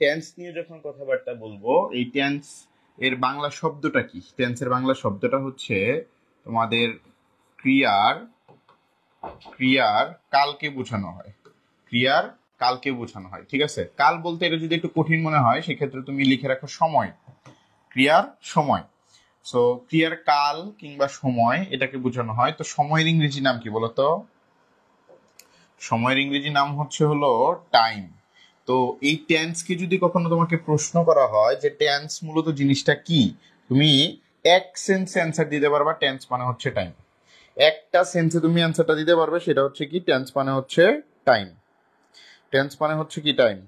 Tense নিয়ে যখন কথাবার্তা বলবো, এই টেন্স এর বাংলা শব্দটা কি? টেন্সের বাংলা শব্দটা হচ্ছে তোমাদের ক্রিয়ার কালকে বোঝানো হয়। ক্রিয়ার কালকে বোঝানো হয়, ঠিক আছে? কাল বলতে এটা যদি একটু কঠিন মনে হয় সেক্ষেত্রে তুমি লিখে রাখো সময়, ক্রিয়ার সময়। সো ক্রিয়ার কাল কিংবা সময় এটাকে বোঝানো হয়। তো সময়ের ইংরেজি নাম কি বলতো? সময়ের ইংরেজি নাম হলো টাইম। তো এই টেন্সকে যদি কখনো তোমাকে প্রশ্ন করা হয় যে টেন্স মূলত জিনিসটা কি, তুমি এক সেন্সে অ্যান্সার দিতে পারবা টেন্স মানে হচ্ছে টাইম। একটা সেন্সে তুমি অ্যান্সারটা দিতে পারবে, সেটা হচ্ছে কি টেন্স মানে হচ্ছে টাইম। টেন্স মানে হচ্ছে কি টাইম।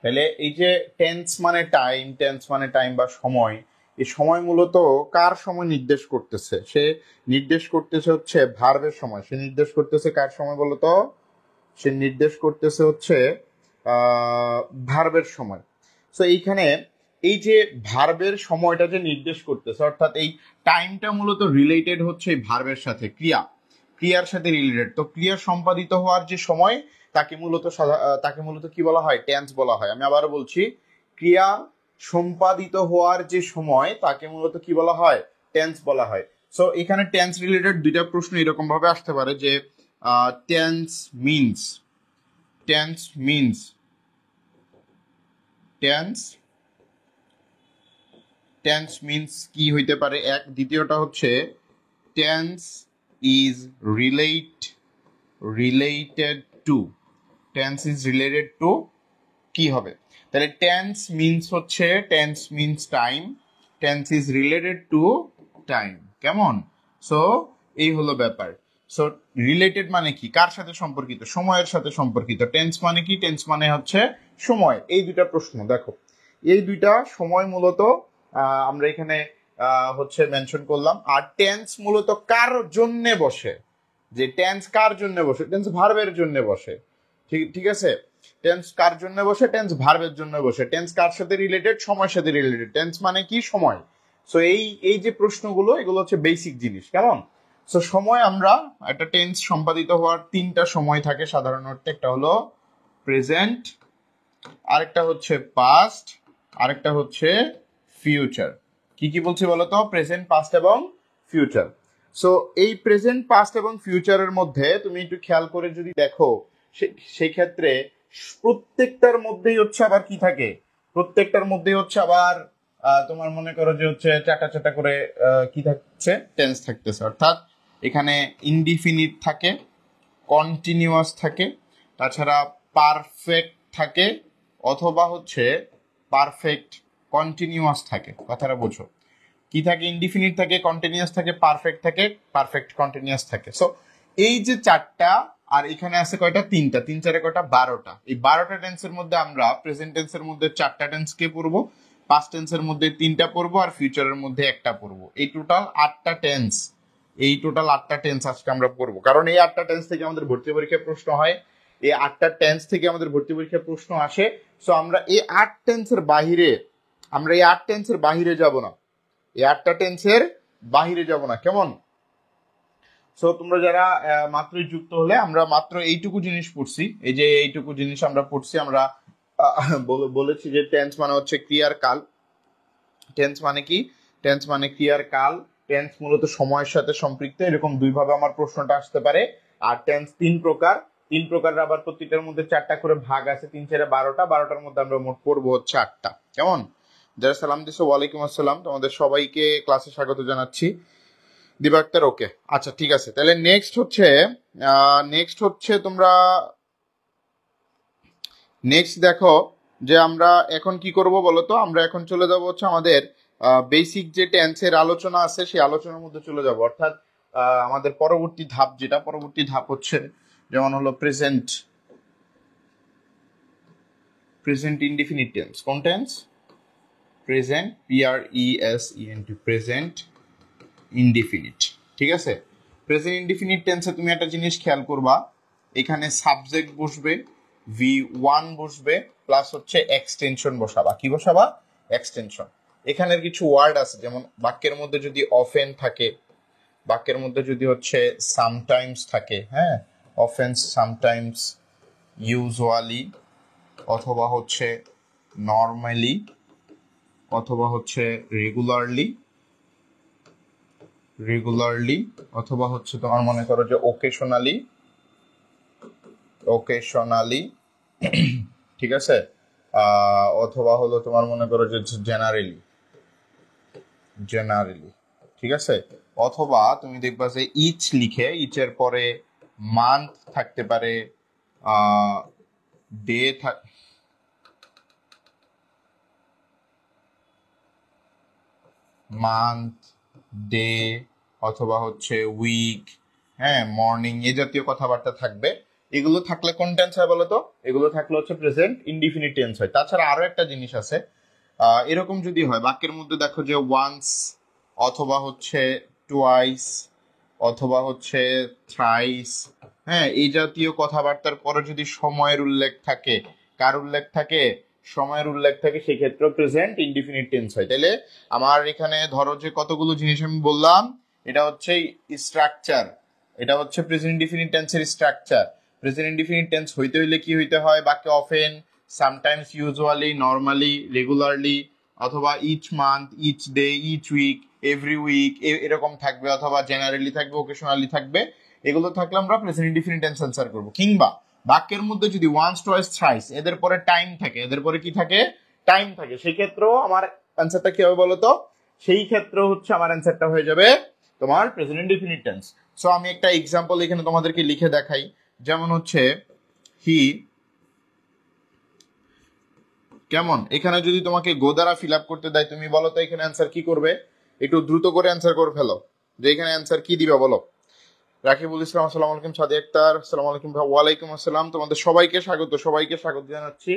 তাহলে এই যে টেন্স মানে টাইম বা সময়, এই সময় মূলত কার সময় নির্দেশ করতেছে? সে নির্দেশ করতেছে হচ্ছে ভার্বের সময়। সে নির্দেশ করতেছে কার সময় বলতো? সে নির্দেশ করতেছে হচ্ছে ভার্বের সময়। সো এইখানে এই যে ভার্বের সময়টা যে নির্দেশ করতেছে, অর্থাৎ এই টাইমটা মূলত রিলেটেড হচ্ছে ভার্বের সাথে, ক্রিয়ার সাথে রিলেটেড। তো ক্রিয়া সম্পাদিত হওয়ার যে সময় তাকে মূলত কি বলা হয়? টেন্স বলা হয়। আমি আবারও বলছি, ক্রিয়া সম্পাদিত হওয়ার যে সময় তাকে মূলত কি বলা হয়? টেন্স বলা হয়। সো এখানে টেন্স রিলেটেড দুইটা প্রশ্ন এরকম ভাবে আসতে পারে যে টেন্স মিন্স কি হইতে পারে? এক। দ্বিতীয়টা হচ্ছে টেন্স ইজ রিলেটেড টু কি হবে? তাহলে tense means time, tense is related to time. কেমন? সো এই হলো ব্যাপার। সো রিলেটেড মানে কি? কার সাথে সম্পর্কিত? সময়ের সাথে সম্পর্কিত। টেন্স মানে কি? টেন্স মানে হচ্ছে সময়। এই দুইটা প্রশ্ন দেখো, এই দুইটা সময় মূলত আমরা এখানে হচ্ছে মেনশন করলাম। আর টেন্স মূলত কার জন্য বসে? যে টেন্স কার জন্য বসে? টেন্স ভার্বের জন্য বসে। ঠিক আছে? টেন্স কার জন্য বসে? টেন্স ভার্বের জন্য বসে। টেন্স কার সাথে রিলেটেড? সময়ের সাথে রিলেটেড। টেন্স মানে কি? সময়। সো এই যে প্রশ্নগুলো, এগুলো হচ্ছে বেসিক জিনিস। কেমন? সো সময়, আমরা একটা টেন্স সম্পাদিত হওয়ার তিনটা সময় থাকে সাধারণত। একটা হলো প্রেজেন্ট, আরেকটা হচ্ছে পাস্ট, আরেকটা হচ্ছে ফিউচার। কি বলছি বলতো? প্রেজেন্ট, পাস্ট এবং ফিউচার। সো এই প্রেজেন্ট, পাস্ট এবং ফিউচারের মধ্যে তুমি একটু খেয়াল করে যদি দেখো, সেই ক্ষেত্রে প্রত্যেকটার মধ্যেই হচ্ছে আবার কি থাকে? প্রত্যেকটার মধ্যেই হচ্ছে আবার তোমার মনে করো যে হচ্ছে চারটা করে কি থাকছে? টেন্স থাকতেছে। অর্থাৎ এখানে ইনডিফিনিট থাকে, কন্টিনিউয়াস থাকে, তাছাড়া পারফেক্ট থাকে, অথবা হচ্ছে পারফেক্ট কন্টিনিউয়াস থাকে। কথাটা বোঝো। কি থাকে? ইনডিফিনিট থাকে, কন্টিনিউয়াস থাকে, পারফেক্ট থাকে, পারফেক্ট কন্টিনিউয়াস থাকে। সো এই যে চারটা, আর এখানে আছে কয়টা? তিনটা। তিন চারে কয়টা? 12টা। এই 12টা টেন্সের মধ্যে আমরা প্রেজেন্ট টেন্সের মধ্যে 4টা টেন্সকে পড়বো, পাস্ট টেন্সের মধ্যে 3টা পড়বো, আর ফিউচারের মধ্যে 1টা পড়বো। এই টোটাল 8টা টেন্স। আজকে আমরা পড়বো, কারণ এই 8টা টেন্স থেকে আমাদের ভর্তি পরীক্ষায় প্রশ্ন হয়। এই 8টা টেন্স থেকে আমাদের ভর্তি পরীক্ষায় প্রশ্ন আসে। সো আমরা এই 8 টেন্সের বাহিরে যাব না। এই 8টা টেন্সের বাহিরে যাব না। কেমন? সো তোমরা যারা মাত্রই যুক্ত হলে, আমরা মাত্র এইটুকু জিনিস পড়ছি। এই যে এইটুকু জিনিস আমরা পড়ছি, আমরা বলেছি যে টেন্স মানে হচ্ছে ক্রিয়ার কাল। টেন্স মানে কি? টেন্স মানে ক্রিয়ার কাল। টেন্স মূলত সময়ের সাথে সম্পৃক্ত। এরকম দুইভাবে আমার প্রশ্নটা আসতে পারে। আর টেন্স তিন প্রকার আবার প্রত্যেকটার মধ্যে 4টা করে ভাগ আছে। 3 4 12টা, 12টার মধ্যে আমরা মোট পড়বো হচ্ছে 8টা। কেমন? যারা সালাম দিছো, ওয়ালাইকুম আসসালাম। তোমাদের সবাইকে ক্লাসে স্বাগত জানাচ্ছি। দিবাক্তার ওকে, আচ্ছা ঠিক আছে। তাহলে নেক্সট হচ্ছে তোমরা নেক্সট দেখো যে আমরা এখন কি করব বলো তো? আমরা এখন চলে যাব হচ্ছে আমাদের বেসিক যে টেন্সের আলোচনা আছে, সেই আলোচনার মধ্যে চলে যাব। অর্থাৎ আমাদের পরবর্তী ধাপ হচ্ছে, যেমন হলো প্রেজেন্ট ইনডিফিনিট টেন্স। কোন tense? Present, PRESENT, present indefinite. ঠিক আছে? প্রেজেন্ট ইনডিফিনিট টেন্সে তুমি একটা জিনিস খেয়াল করবা, এখানে সাবজেক্ট বসবে, V1 বসবে, প্লাস হচ্ছে এক্সটেনশন বসাবা। কি বসাবা? এক্সটেনশন। এখানের কিছু ওয়ার্ড আছে, যেমন বাক্যের মধ্যে যদি অফেন থাকে, বাক্যের মধ্যে যদি হচ্ছে সামটাইমস থাকে, হ্যাঁ, অফেন্স, সামটাইমস, ইউজুয়ালি, অথবা হচ্ছে নর্মালি, অথবা হচ্ছে রেগুলারলি, রেগুলারলি, অথবা হচ্ছে তোমার মনে করো যে ওকেশনালি, ওকেশনালি, ঠিক আছে, অথবা হলো তোমার মনে করো যে জেনারেলি, জেনারেলি, ঠিক আছে, অথবা তুমি দেখবা যে ইচ লিখে ইচের পরে মান্থ থাকতে পারে, ডে মান্থ, ডে, অথবা হচ্ছে উইক, হ্যাঁ, মর্নিং, এই জাতীয় কথাবার্তা থাকবে। এগুলো থাকলে কোন টেন্স হয় বলতো? এগুলো থাকলে হচ্ছে প্রেজেন্ট ইনডিফিনিট টেন্স হয়। তাছাড়া আরো একটা জিনিস আছে, এরকম যদি হয় বাক্যের মধ্যে দেখো যে ওয়ান্স, অথবা হচ্ছে টুয়াইস, অথবা হচ্ছে থ্রাইস, হ্যাঁ, এই জাতীয় কথাবার্তার পরে যদি সময়ের উল্লেখ থাকে, কার উল্লেখ থাকে? সময়ের উল্লেখ থাকে, সেক্ষেত্রে প্রেজেন্ট ইনডিফিনিট টেন্স হয়। তাহলে আমার এখানে ধরো যে কতগুলো জিনিস আমি বললাম, এটা হচ্ছে স্ট্রাকচার, এটা হচ্ছে প্রেজেন্ট ইনডিফিনিট টেন্সের স্ট্রাকচার। প্রেজেন্ট ইনডিফিনিট টেন্স হইতে হইলে কি হইতে হয়? বাক্যে often, sometimes, usually, normally, regularly, অথবা each month, each day, each week, every week, এরকম থাকবে, অথবা জেনারেলি থাকবে, ওকেশনালি থাকবে। এগুলো থাকলে আমরা প্রেজেন্ট ইনডিফিনিট টেন্স অ্যান্সার করব। কিংবা বাক্যের মধ্যে যদি ওয়ান্স, টুয়াইস, থ্রাইস, এদের পরে টাইম থাকে, এদের পরে কি থাকে? টাইম থাকে, সেই ক্ষেত্রেও আমার অ্যান্সারটা কি হবে বলতো? সেই ক্ষেত্রে হচ্ছে আমার অ্যান্সারটা হয়ে যাবে তোমার প্রেজেন্ট ইনডিফিনিট টেন্স। সো আমি একটা এক্সাম্পল এখানে তোমাদেরকে লিখে দেখাই, যেমন হচ্ছে হি, কেমন, এখানে যদি তোমাকে গো দ্বারা ফিল আপ করতে দেয়, তুমি বলো তো এখানে অ্যান্সার কি করবে? একটু দ্রুত করে অ্যান্সার করে ফেলো, যে এখানে অ্যান্সার কি দিবে বলো। রাকিবুল ইসলাম, আসসালামু আলাইকুম। সাদি আক্তার, আসসালামু আলাইকুম। ওয়ালাইকুম আসসালাম। তোমাদের সবাইকে স্বাগত, সবাইকে স্বাগত জানাচ্ছি।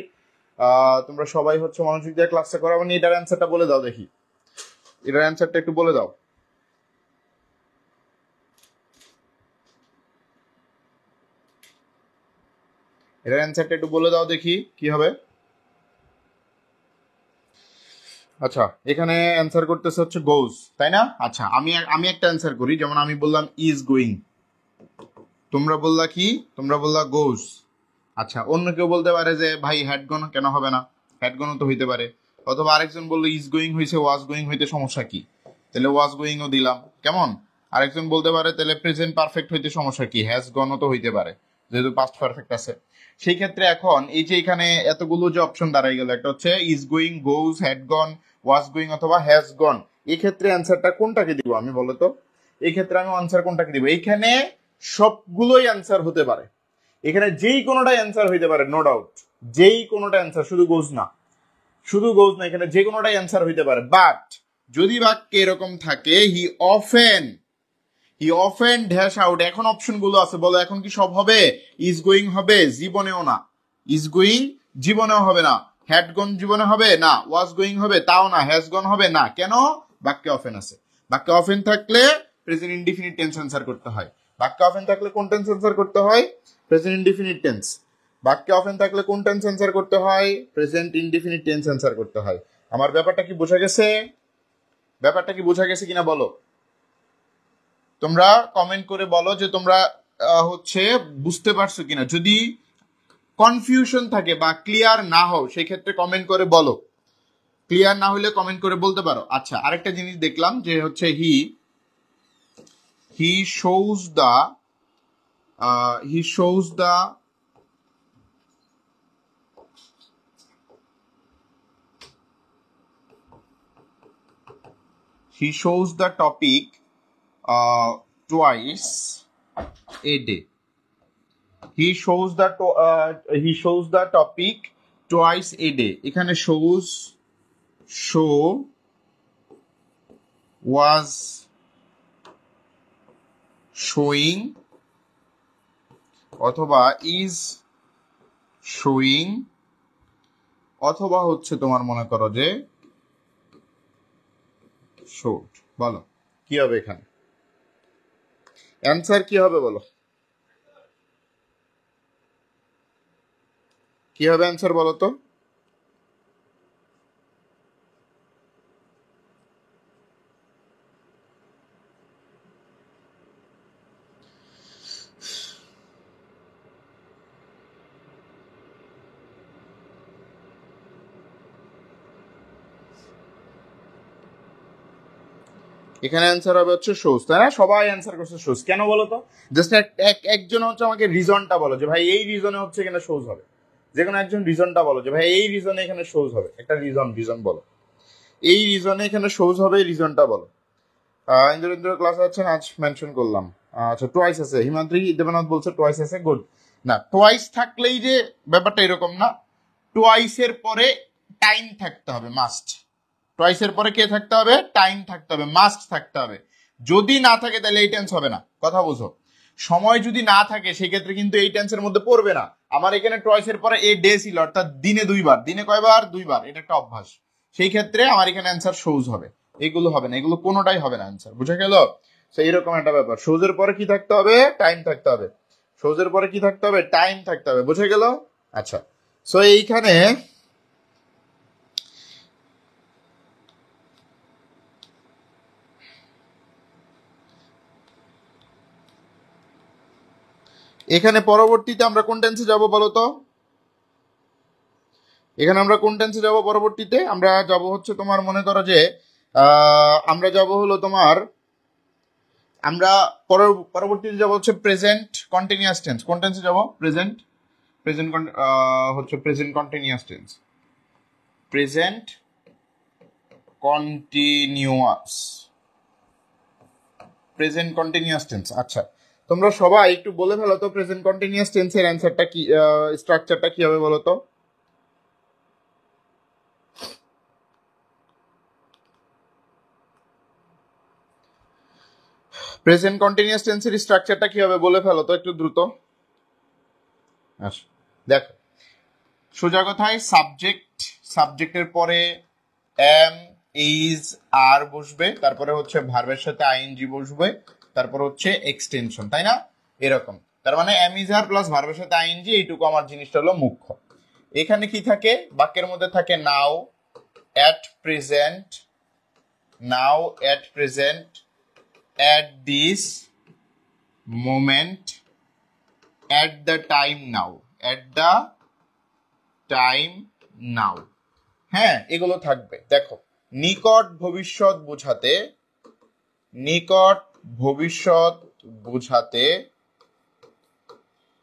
তোমরা সবাই হচ্ছে মনোযোগ দিয়ে ক্লাসটা করো। মানে এটার অ্যান্সারটা বলে দাও দেখি, এটার অ্যান্সারটা একটু বলে দাও। এটার অ্যান্সারটা একটু বলে দাও দেখি কি হবে। আচ্ছা, এখানে অ্যান্সার করতেছে হচ্ছে গোজ, তাই না? আচ্ছা, আমি আমি একটা অ্যান্সার করি, যেমন আমি বললাম ইজ গোয়িং, তোমরা বললা কি? তোমরা বললা গোজ। আচ্ছা, অন্য কেউ বলতে পারে যে ভাই হ্যাডগন কেন হবে না? হ্যাডগনও তো হইতে পারে। অথবা আরেকজন বললো ইজ গোয়িং হয়েছে, ওয়াজ গোয়িং হইতে সমস্যা কি? তাহলে ওয়াজ গোয়িংও দিলাম, কেমন? আরেকজন বলতে পারে তাহলে প্রেজেন্ট পারফেক্ট হইতে সমস্যা কি? হ্যাজ গনও তো হইতে পারে, যেহেতু পাস্ট পারফেক্ট আছে। সেই ক্ষেত্রে এখন এই যে এখানে এতগুলো যে অপশন দাঁড়াই গেল, একটা হচ্ছে is going, goes, had gone, was going, অথবা হ্যাজ গন। এই ক্ষেত্রে অ্যান্সারটা কোনটাকে দিব আমি বলো তো? এই ক্ষেত্রে আমি আনসার কোনটাকে দিব? এইখানে সবগুলোই অ্যান্সার হতে পারে, এখানে যেই কোনোটাই অ্যান্সার হইতে পারে, নো ডাউট, যেই কোনোটা অ্যান্সার, শুধু গোজ না, শুধু গোজ না, এখানে যে কোনোটাই অ্যান্সার হইতে পারে। বাট যদি বাক্যে এরকম থাকে হি অফেন ড্যাশ আউট, এখন অপশন গুলো আছে, বলো এখন কি সব হবে? ইজ গোয়িং হবে? জীবনেও না। ইজ গোয়িং জীবনেও হবে না। হ্যাড গন জীবনে হবে না। ওয়াজ গোয়িং হবে তাও না। হ্যাজ গন হবে না। কেন? বাক্যে অফেন আছে। বাক্যে অফেন থাকলে প্রেজেন্ট ইনডিফিনিট টেন্স অ্যান্সার করতে হয়। বাক্যে অফেন থাকলে কোন টেন্স অ্যান্সার করতে হয়? Present indefinite tense. বাক্যে অফেন থাকলে কোন টেন্স অ্যান্সার করতে হয়? প্রেজেন্ট ইনডিফিনিট টেন্স অ্যান্সার করতে হয়। আমার ব্যাপারটা কি বোঝা গেছে? ব্যাপারটা কি বোঝা গেছে কিনা বলো? তোমরা কমেন্ট করে বলো যে তোমরা হচ্ছে বুঝতে পারছো কিনা। যদি কনফিউশন থাকে বা ক্লিয়ার না হও, সেই ক্ষেত্রে কমেন্ট করে বলো। ক্লিয়ার না হলে কমেন্ট করে বলতে পারো। আচ্ছা, আরেকটা জিনিস দেখলাম যে হচ্ছে he shows the he shows the he shows the topic twice a day. He shows the topic twice a day. এখানে shows, show, was showing, অথবা is showing, অথবা হচ্ছে তোমার মনে করো যে showed। বলো কি হবে এখানে? অ্যান্সার কি হবে বলো? কি হবে অ্যান্সার বলো তো? এখানে অ্যান্সার হবে হচ্ছে শোজ, তাই না? সবাই অ্যান্সার করছে শোজ। কেন বলো তো? জাস্ট একজন হচ্ছে আমাকে রিজনটা বলো যে ভাই এই রিজনে হচ্ছে এখানে শোজ হবে। যে কোনো একজন রিজনটা বলো যে ভাই এই রিজনে এখানে শোজ হবে। একটা রিজন বলো, এই রিজনে এখানে শোজ হবে, এই রিজনটা বলো। ইন্দ্রেন্দ্র ক্লাস আছে আজ মেনশন করলাম। আচ্ছা টোয়াইস আছে, হিমাদ্রি দেবনাথ বলছে টোয়াইস আছে, গুড। না টোয়াইস থাকলেই যে ব্যাপারটা এরকম না, টোয়াইসের পরে টাইম থাকতে হবে মাস্ট। টোয়াইসের পরে কে থাকতে হবে? টাইম থাকতে হবে, মাস্ট থাকতে হবে। যদি না থাকে তাহলে এই টেন্স হবে না, কথা বুঝো। সময় যদি না থাকে সেক্ষেত্রে কিন্তু এই টেন্সের মধ্যে পড়বে না। আমার এখানে টোয়াইসের পরে এ ডে ছিল, অর্থাৎ দিনে দুইবার। দিনে কয়বার? দুইবার, এটা একটা অভ্যাস। সেই ক্ষেত্রে আমার এখানে অ্যান্সার শোজ হবে, এগুলো হবে না, এগুলো কোনোটাই হবে না অ্যান্সার, বুঝা গেল? সেই রকম একটা ব্যাপার। শোজের পরে কি থাকতে হবে? টাইম থাকতে হবে। শোজের পরে কি থাকতে হবে? টাইম থাকতে হবে, বুঝে গেল? আচ্ছা, সো এইখানে এখানে পরবর্তীতে আমরা কোন টেন্সে যাব বলো তো? এখানে আমরা কোন টেন্সে যাব পরবর্তীতে? আমরা যাব হচ্ছে তোমার, মনে করো যে আমরা যাব হলো তোমার, আমরা পরবর্তীতে যাব হচ্ছে প্রেজেন্ট কন্টিনিউয়াস টেন্স। কোন টেন্সে যাব? প্রেজেন্ট হচ্ছে present continuous tense. Present continuous, present continuous tense. আচ্ছা, তোমরা সবাই একটু বলে ফেলো তো প্রেজেন্ট কন্টিনিউয়াস টেন্সের অ্যান্সারটা কি, স্ট্রাকচারটা কি হবে বলো তো? প্রেজেন্ট কন্টিনিউয়াস টেন্সের স্ট্রাকচারটা কি হবে বলে ফেলো তো একটু দ্রুত। আচ্ছা দেখো, সোজা কথায় সাবজেক্ট, সাবজেক্টের পরে এম, ইজ, আর বসবে, তারপরে হচ্ছে ভার্বের সাথে আইএনজি বসবে, তারপর হচ্ছে এক্সটেনশন, তাই না? এরকম। তার মানে এম, ইজ, আর প্লাস ভার্বের সাথে আইএনজি, এইটুকু আমার জিনিসটা হলো মুখ্য। এখানে কি থাকে? বাক্যের মধ্যে থাকে now, at present, now, at present, at this moment, at the time now, at the time now, হ্যাঁ এগুলো থাকবে। দেখো, নিকট ভবিষ্যৎ বোঝাতে, নিকট ভবিষ্যৎ বোঝাতে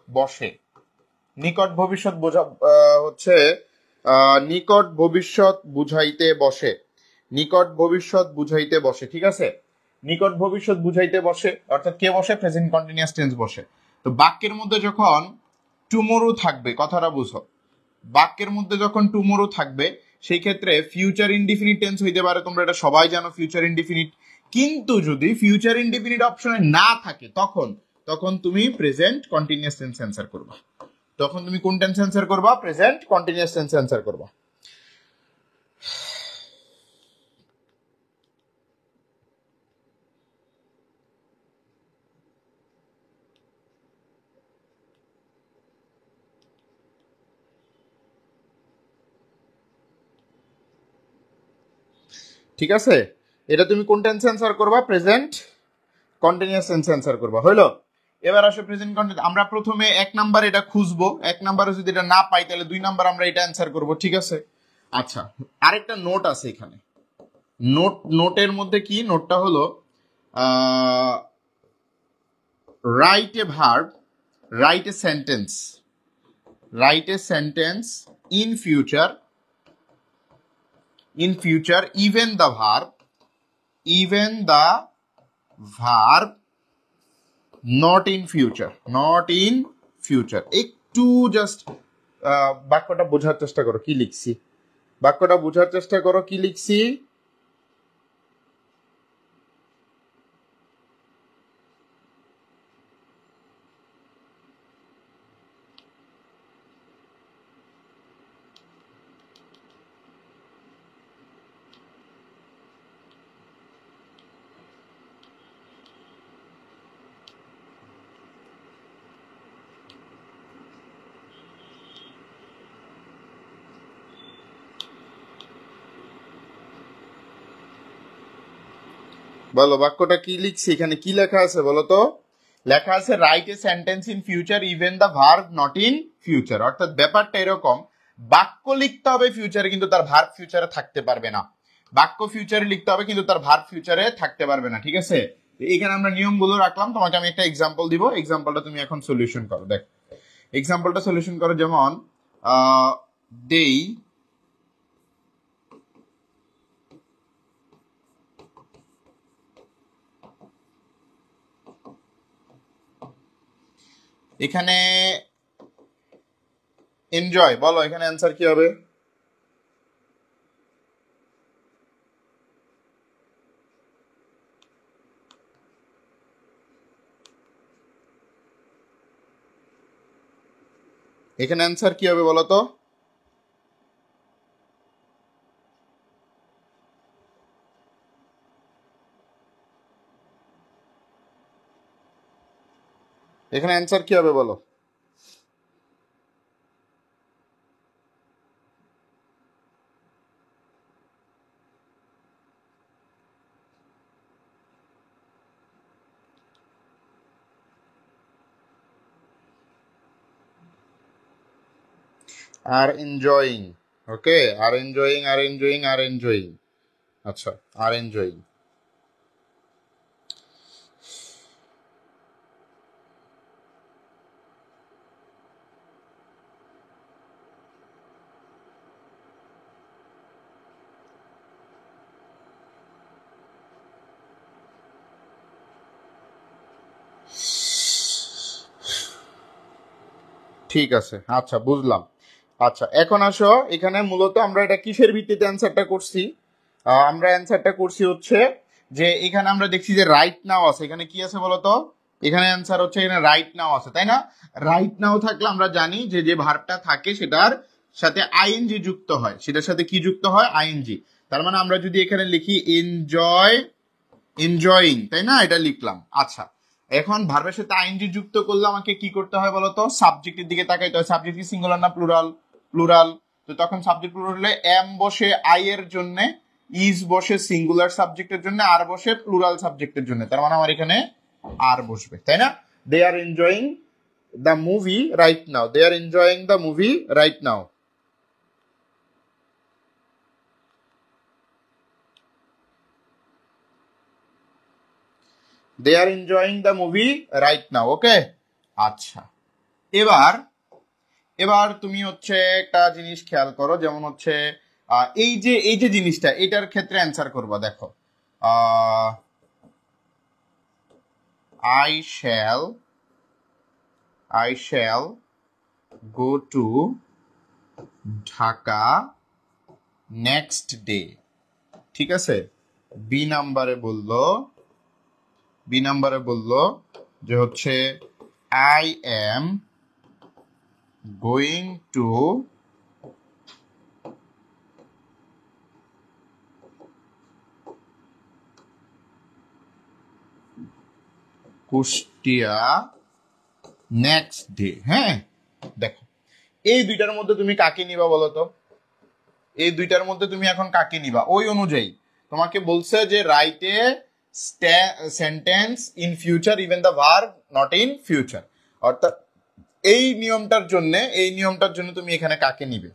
বসে। নিকট ভবিষ্যৎ বোঝা হচ্ছে নিকট ভবিষ্যৎ বুঝাইতে বসে, নিকট ভবিষ্যৎ বুঝাইতে বসে, ঠিক আছে? নিকট ভবিষ্যৎ বুঝাইতে বসে, অর্থাৎ কে বসে? প্রেজেন্ট কন্টিনিউয়াস টেন্স বসে। তো বাক্যের মধ্যে যখন টুমোরো থাকবে, কথাটা বুঝো, বাক্যের মধ্যে যখন টুমোরো থাকবে সেই ক্ষেত্রে ফিউচার ইনডিফিনিট টেন্স হইতে পারে, তোমরা এটা সবাই জানো ফিউচার ইনডিফিনিট। কিন্তু যদি ফিউচার ইনডিফিনিট অপশনে না থাকে তখন, তখন তুমি প্রেজেন্ট কন্টিনিউয়াস টেন্স অ্যান্সার করবা। তখন তুমি কোন টেন্স অ্যান্সার করবা? প্রেজেন্ট কন্টিনিউয়াস টেন্স অ্যান্সার করবা। ঠিক আছে, এটা তুমি কোন টেন্স অ্যান্সার করবা? প্রেজেন্ট কন্টিনিউয়াস টেন্স অ্যান্সার করবা। হইলো? এবার আসো প্রেজেন্ট কন্টিনিউয়াস। আমরা প্রথমে 1 নাম্বার এটা খুঁজবো, 1 নাম্বারে যদি এটা না পাই তাহলে 2 নাম্বার আমরা এটা অ্যান্সার করব, ঠিক আছে? আচ্ছা, আরেকটা নোট আছে এখানে। নোটের মধ্যে কি? নোটটা হলো write a verb, write a sentence, write a sentence in future, in future, even the verb not in future, not in future। একটু জাস্ট বাক্যটা বোঝার চেষ্টা করো কি লিখছি, বাক্যটা বোঝার চেষ্টা করো কি লিখছি। বলো বাক্যটা কি লিখছি, এখানে কি লেখা আছে বলো তো? লেখা আছে write a sentence in future even the verb not in future. অর্থাৎ ব্যাপারটা এরকম, বাক্য লিখতে হবে ফিউচারে কিন্তু তার ভার্ব ফিউচারে থাকতে পারবে না। বাক্য ফিউচারে লিখতে হবে, কিন্তু তার ভার্ব ফিউচারে থাকতে পারবে না, ঠিক আছে? এখানে আমরা নিয়মগুলো রাখলাম, তোমাকে আমি একটা এক্সাম্পল দিব, এক্সাম্পলটা তুমি এখন সলিউশন করো। দেখ এক্সাম্পলটা সলিউশন করো, যেমন দেই এখানে এনজয়, বলো এখানে অ্যান্সার কি হবে? এখানে অ্যান্সার কি হবে বলো তো? এখানে অ্যান্সার কি হবে বলো? Are enjoying, okay, are enjoying, are enjoying, are enjoying, আচ্ছা, আর এনজয়িং। ঠিক আছে, আচ্ছা বুঝলাম। আচ্ছা এখন আসো, এখানে মূলত আমরা এটা কিসের ভিত্তিতে অ্যান্সারটা করছি? আমরা অ্যান্সারটা করছি হচ্ছে যে এখানে আমরা দেখছি যে রাইট নাও আছে, এখানে কি আছে বলতো? এখানে অ্যান্সার হচ্ছে এখানে রাইট নাও আছে, তাই না? রাইট নাও থাকলে আমরা জানি যে যে ভার্বটা থাকে সেটার সাথে আইএনজি যুক্ত হয়, সেটার সাথে কি যুক্ত হয়? আইএনজি। তার মানে আমরা যদি এখানে লিখি এনজয়, এনজয়িং, তাই না? এটা লিখলাম। আচ্ছা এখন ভার্বের সাথে আইএনজি যুক্ত করলে আমাকে কি করতে হয় বলতো? সাবজেক্টের দিকে তাকাইতে হয়। সাবজেক্ট কি সিঙ্গুলার না প্লুরাল? প্লুরাল। তো তখন সাবজেক্ট প্লুরাল হলে এম বসে আই এর জন্য, ইজ বসে সিঙ্গুলার সাবজেক্টের জন্য, আর বসে প্লুরাল সাবজেক্টের জন্য। তার মানে আমার এখানে আর বসবে, তাই না? They are enjoying the movie right now, they are enjoying the movie right now. They are enjoying the movie right now, okay. আচ্ছা এবার এবার তুমি হচ্ছে একটা জিনিস খেয়াল করো, যেমন হচ্ছে এই যে জিনিসটা, এটার ক্ষেত্রে অ্যান্সার করবা। দেখো I shall go to Dhaka next day, ঠিক আছে? বি নাম্বারে বললো যে হচ্ছে I am going to Kushtia next day. হ্যাঁ দেখো এই দুইটার মধ্যে তুমি কাকে নিবা বলো তো? এই দুইটার মধ্যে তুমি এখন কাকে নিবা? ওই অনুযায়ী তোমাকে বলছে যে write a sentence in future even the verb not in future. অর্থাৎ এই নিয়মটার জন্য তুমি এখানে কাকে নিবে?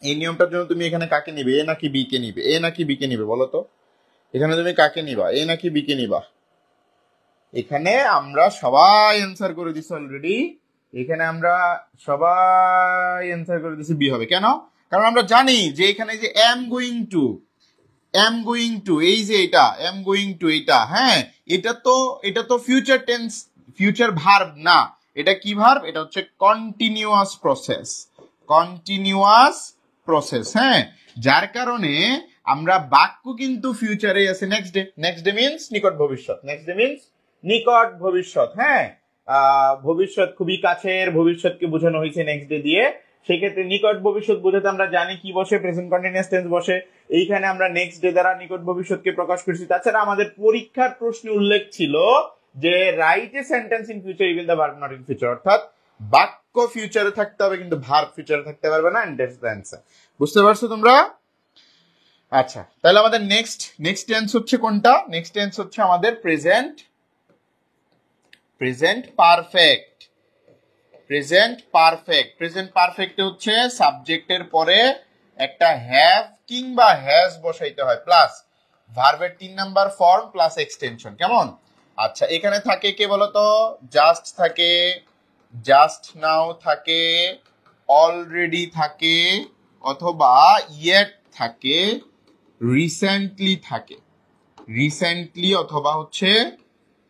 এই নিয়মটার জন্য তুমি এখানে কাকে নিবে? এ নাকি বি কে নিবে? এ নাকি বি কে নিবে বলো তো? এখানে তুমি কাকে নিবা? এ নাকি বি কে নিবা? এখানে আমরা সবাই অ্যান্সার করে দিছি অলরেডি। এখানে আমরা সবাই অ্যান্সার করে দিছি বি হবে। কেন? কারণ আমরা জানি যে এখানে যে এম গোয়িং টু এই যে এটা এম গোয়িং টু এটা, হ্যাঁ এটা তো ফিউচার টেন্স, ফিউচার ভার্ব না। এটা কি ভার্ব? এটা হচ্ছে কন্টিনিউয়াস প্রসেস, হ্যাঁ। যার কারণে আমরা বাক্য কিন্তু ফিউচারে আছে নেক্সট ডে মিন্স নিকট ভবিষ্যৎ, হ্যাঁ। ভবিষ্যৎ খুবই কাছের ভবিষ্যৎকে বোঝানো হয়েছে নেক্সট ডে দিয়ে। সেক্ষেত্রে নিকট ভবিষ্যৎ বোঝাতে আমরা জানি কি বসে? প্রেজেন্ট কন্টিনিউয়াস টেন্স বসে। এইখানে আমরা নেক্সট ডে দ্বারা নিকট ভবিষ্যৎকে প্রকাশ করছি। তাছাড়া আমাদের পরীক্ষার প্রশ্নে উল্লেখ ছিল যে write a sentence in future even the verb not in future, অর্থাৎ বাক্য ফিউচারে থাকতে হবে কিন্তু ভার্ব ফিউচারে থাকতে পারবে না। And that's the answer. বুঝতে পারছো তোমরা? আচ্ছা তাহলে আমাদের নেক্সট টেন্স হচ্ছে কোনটা? নেক্সট টেন্স হচ্ছে আমাদের প্রেজেন্ট পারফেক্ট। প্রেজেন্ট পারফেক্ট হচ্ছে সাবজেক্টের পরে একটা হ্যাভ কিংবা হ্যাজ বসাইতে হয় প্লাস ভার্বের 3 নাম্বার ফর্ম প্লাস এক্সটেনশন। কেমন? আচ্ছা, এখানে থাকে কে বলতো? জাস্ট থাকে, জাস্ট নাও থাকে, অলরেডি থাকে, অথবা ইয়েট থাকে, রিসেন্টলি থাকে, রিসেন্টলি অথবা হচ্ছে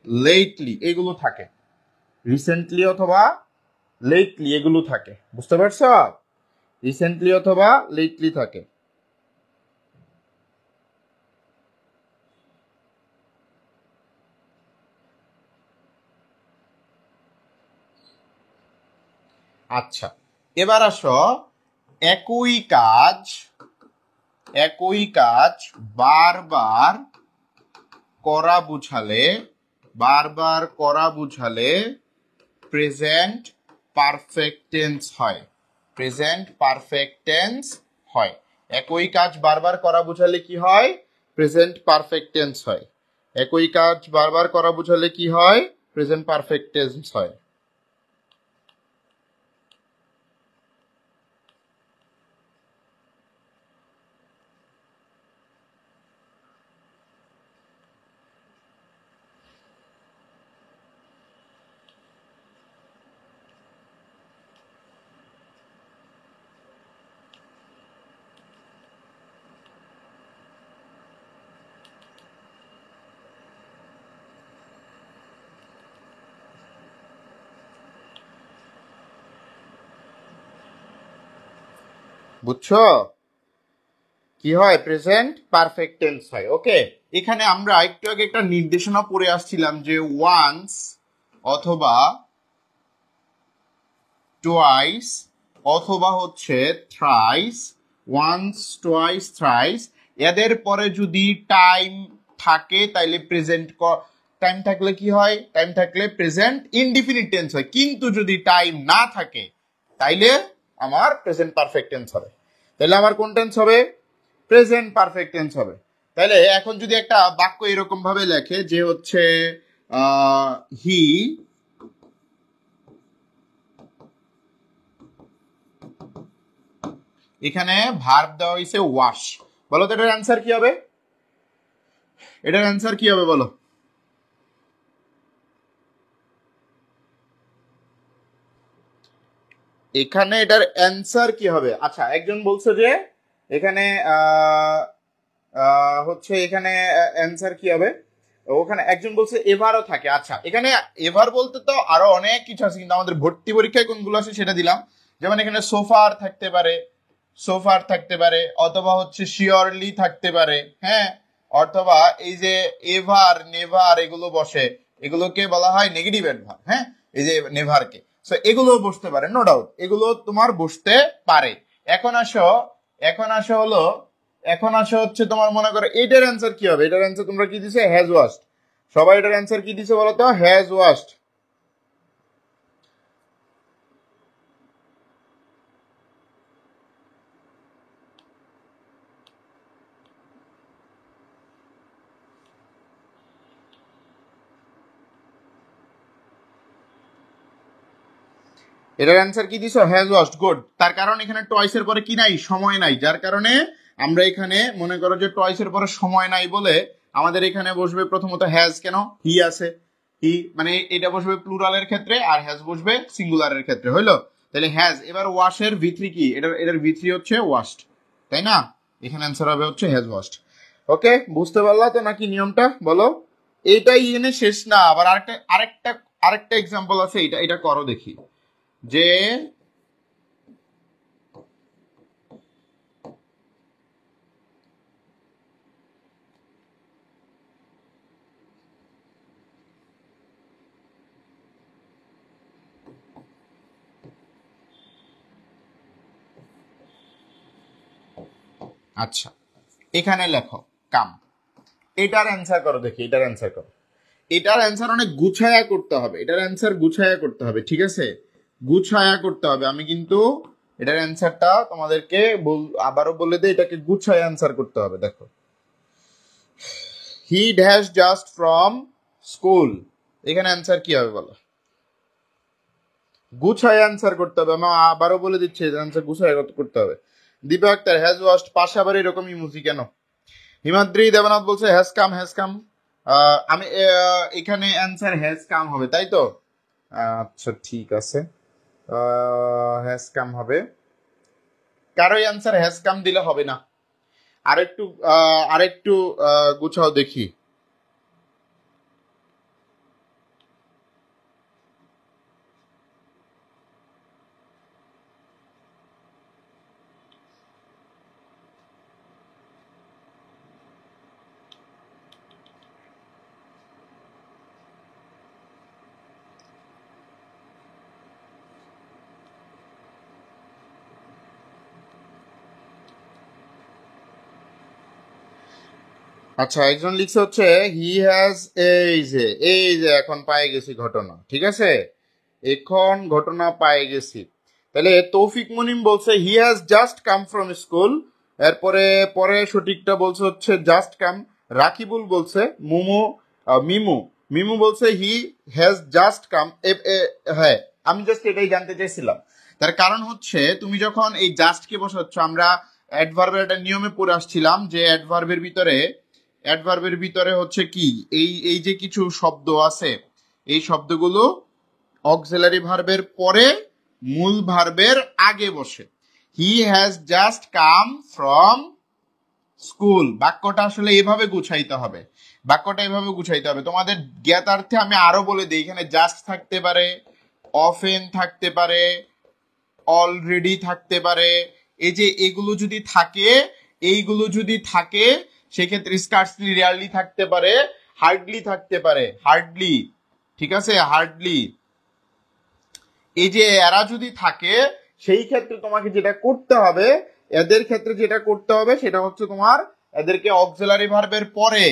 লেটলি এগুলো থাকে, রিসেন্টলি অথবা লেটলি এগুলো থাকে। বুঝতে পারছো? রিসেন্টলি অথবা লেটলি থাকে। আচ্ছা, এবার আসো, একই কাজ, একই কাজ বারবার করা বুঝালে, বারবার করা বুঝালে প্রেজেন্ট পারফেক্ট টেন্স হয়, প্রেজেন্ট পারফেক্ট টেন্স হয়। একই কাজ বারবার করা বুঝালে কি হয়? প্রেজেন্ট পারফেক্ট টেন্স হয়। একই কাজ বারবার করা বুঝালে কি হয়? প্রেজেন্ট পারফেক্ট টেন্স হয়। বুঝছো? কি হয়? প্রেজেন্ট পারফেক্ট টেন্স হয়। ওকে, এখানে আমরা একটু আগে একটা নির্দেশনা পড়ে আসছিলাম যে ওয়ান্স অথবা টোয়াইস অথবা হচ্ছে থ্রাইস, ওয়ান্স টোয়াইস থ্রাইস, এদের পরে যদি টাইম থাকে তাইলে প্রেজেন্ট, টাইম থাকলে কি হয়? টাইম থাকলে প্রেজেন্ট ইনডিফিনিট টেন্স হয়। কিন্তু যদি টাইম না থাকে তাইলে আমার প্রেজেন্ট পারফেক্ট টেন্স হবে। তাহলে আমার কোন টেন্স হবে? প্রেজেন্ট পারফেক্ট টেন্স হবে। তাহলে এখন যদি একটা বাক্য এরকম ভাবে লেখে যে হচ্ছে হি, এখানে ভার্ব দেওয়া হয়েছে ওয়াশ, বলো তো এটার অ্যান্সার কি হবে? এটার অ্যান্সার কি হবে বলো? এখানে এটার অ্যান্সার কি হবে? আচ্ছা, একজন বলছে যে এখানে হচ্ছে এখানে অ্যান্সার কি হবে? ওখানে একজন বলছে এভারও থাকে। আচ্ছা, এখানে এভার বলতে তো আরো অনেক কিছু আছে, কিন্তু আমাদের ভর্তি পরীক্ষায় কোনগুলো আছে সেটা দিলাম। যেমন এখানে সোফার থাকতে পারে, সোফার থাকতে পারে, অথবা হচ্ছে শিওরলি থাকতে পারে, হ্যাঁ, অথবা এই যে এভার নেভার এগুলো বসে, এগুলোকে বলা হয় নেগেটিভ অ্যাডভার্ব। হ্যাঁ, এই যে নেভারকে, সো এগুলো বসতে পারে, নো ডাউট এগুলো তোমার বসতে পারে। এখন আসো, এখন আসো হলো, এখন আসো হচ্ছে তোমার মনে করো এটার অ্যান্সার কি হবে? এটার অ্যান্সার তোমরা কি দিছে? Has washed. সবাই এটার অ্যান্সার কি দিছে বলো তো? Has washed. এটার অ্যান্সার কি দিছো? Has washed. গুড। তার কারণ এখানে টয়েসের পরে কি নাই? সময় নাই, যার কারণে আমরা এখানে মনে করো যে টয়েসের পরে সময় নাই বলে আমাদের এখানে বসবে প্রথমত হ্যাজ। কেন? হি আছে, হি মানে এটা বসবে প্লুরালের ক্ষেত্রে, আর হ্যাজ বসবে সিঙ্গুলারের ক্ষেত্রে। হইলো? তাহলে হ্যাজ। এবার ওয়াশের ভিত্রি কি? এটার ভিত্রি হচ্ছে ওয়াশড, তাই না? এখানে অ্যান্সার হবে হচ্ছে হ্যাজ ওয়াশড। ওকে, বুঝতে পারলা তো নাকি নিয়মটা? বলো। এইটাই এনে শেষ না, আবার আরেকটা আরেকটা আরেকটা এক্সাম্পল আছে, এটা এটা করো দেখি। যে আচ্ছা, এখানে লেখো কাম, এটার অ্যান্সার করো দেখি, এটার অ্যান্সার করো। এটার অ্যান্সার অনেক গুছায়া করতে হবে, এটার অ্যান্সার গুছায়া করতে হবে, ঠিক আছে? গুছায়া করতে হবে। আমি কিন্তু এটার অ্যান্সারটা তোমাদেরকে আবারও বলে দিই, এটাকে গুছায়া অ্যান্সার করতে হবে। দেখো, he dash just from school, এখানে অ্যান্সার কি হবে বলো? গুছায় অ্যান্সার করতে হবে। আমি আবারও বলে দিচ্ছি, অ্যান্সার গুছায় করতে হবে। দীপা আক্তার হ্যাজ ওয়াস্ট, পাশে আবার এরকম ইমোজি কেন? হিমাদ্রি দেবনাথ বলছে হ্যাজ কাম, হ্যাজ কাম। আমি এখানে অ্যান্সার হ্যাজ কাম হবে, তাই তো? আচ্ছা ঠিক আছে, হ্যাজ কাম হবে। কারোই অ্যান্সার হ্যাজ কাম দিলে হবে না। আরেকটু আরেকটু গুছাও দেখি। আচ্ছা, একজন লিখছে হচ্ছে হি হ্যাজ, এই যে এখন পায়ে গেছি ঘটনা, ঠিক আছে, এখন ঘটনা পায়ে গেছি। তাহলে তৌফিক মুনিম বলছে he has just come from school, এরপরে পরে সঠিকটা বলছে হচ্ছে জাস্ট কাম। রাকিবুল বলছে মিমু মিমু বলছে হি হ্যাজ জাস্ট কাম। হ্যাঁ, আমি জাস্ট এটাই জানতে চাইছিলাম। তার কারণ হচ্ছে তুমি যখন এই জাস্টকে বসাচ্ছ, আমরা অ্যাডভার্বের একটা নিয়মে পড়ে আসছিলাম যে অ্যাডভার্বের ভিতরে হচ্ছে কি, এই এই যে কিছু শব্দ আছে, এই শব্দগুলো অক্সিলারি ভার্বের পরে মূল ভার্বের আগে বসে। He has just come from school, বাক্যটা আসলে এভাবে গুছাইতে হবে, বাক্যটা এভাবে গুছাইতে হবে। তোমাদের জ্ঞাতার্থে আমি আরো বলে দিই, এখানে জাস্ট থাকতে পারে, অফেন থাকতে পারে, অলরেডি থাকতে পারে। এই যে এগুলো যদি থাকে, এইগুলো যদি থাকে, সেক্ষেত্রে স্কার্সলি, রেয়ারলি থাকতে পারে, হার্ডলি থাকতে পারে, হার্ডলি, ঠিক আছে, হার্ডলি। এই যে এরা যদি থাকে, সেই ক্ষেত্রে তোমাকে যেটা করতে হবে, এদের ক্ষেত্রে যেটা করতে হবে সেটা হচ্ছে তোমার এদেরকে অক্সিলারি ভার্বের পরে,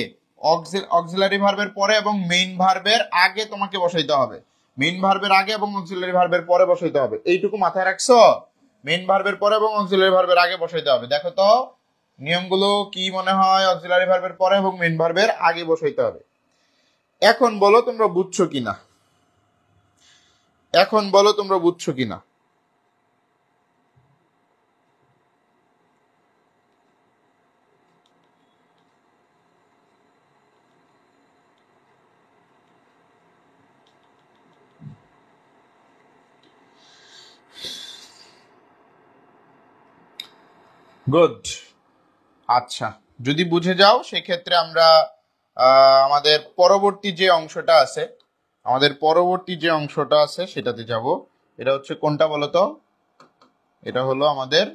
অক্সিলারি ভার্বের পরে এবং মেইন ভার্বের আগে তোমাকে বসাইতে হবে। মেইন ভার্বের আগে এবং অক্সিলারি ভার্বের পরে বসাইতে হবে, এইটুকু মাথায় রাখছো? মেইন ভার্বের পরে এবং অক্সিলারি ভার্বের আগে বসাইতে হবে। দেখো তো নিয়মগুলো কি মনে হয়? অক্সিলারি ভার্বের পরে এবং মেইন ভার্বের আগে বসাইতে হবে। এখন বলো তোমরা বুঝছো কিনা, এখন বলো তোমরা বুঝছো কিনা? গুড। আচ্ছা, যদি বুঝে যাও সেক্ষেত্রে আমরা আমাদের পরবর্তী যে অংশটা আছে, সেটাতে যাব। এটা হচ্ছে কোনটা বলো তো? এটা হলো আমাদের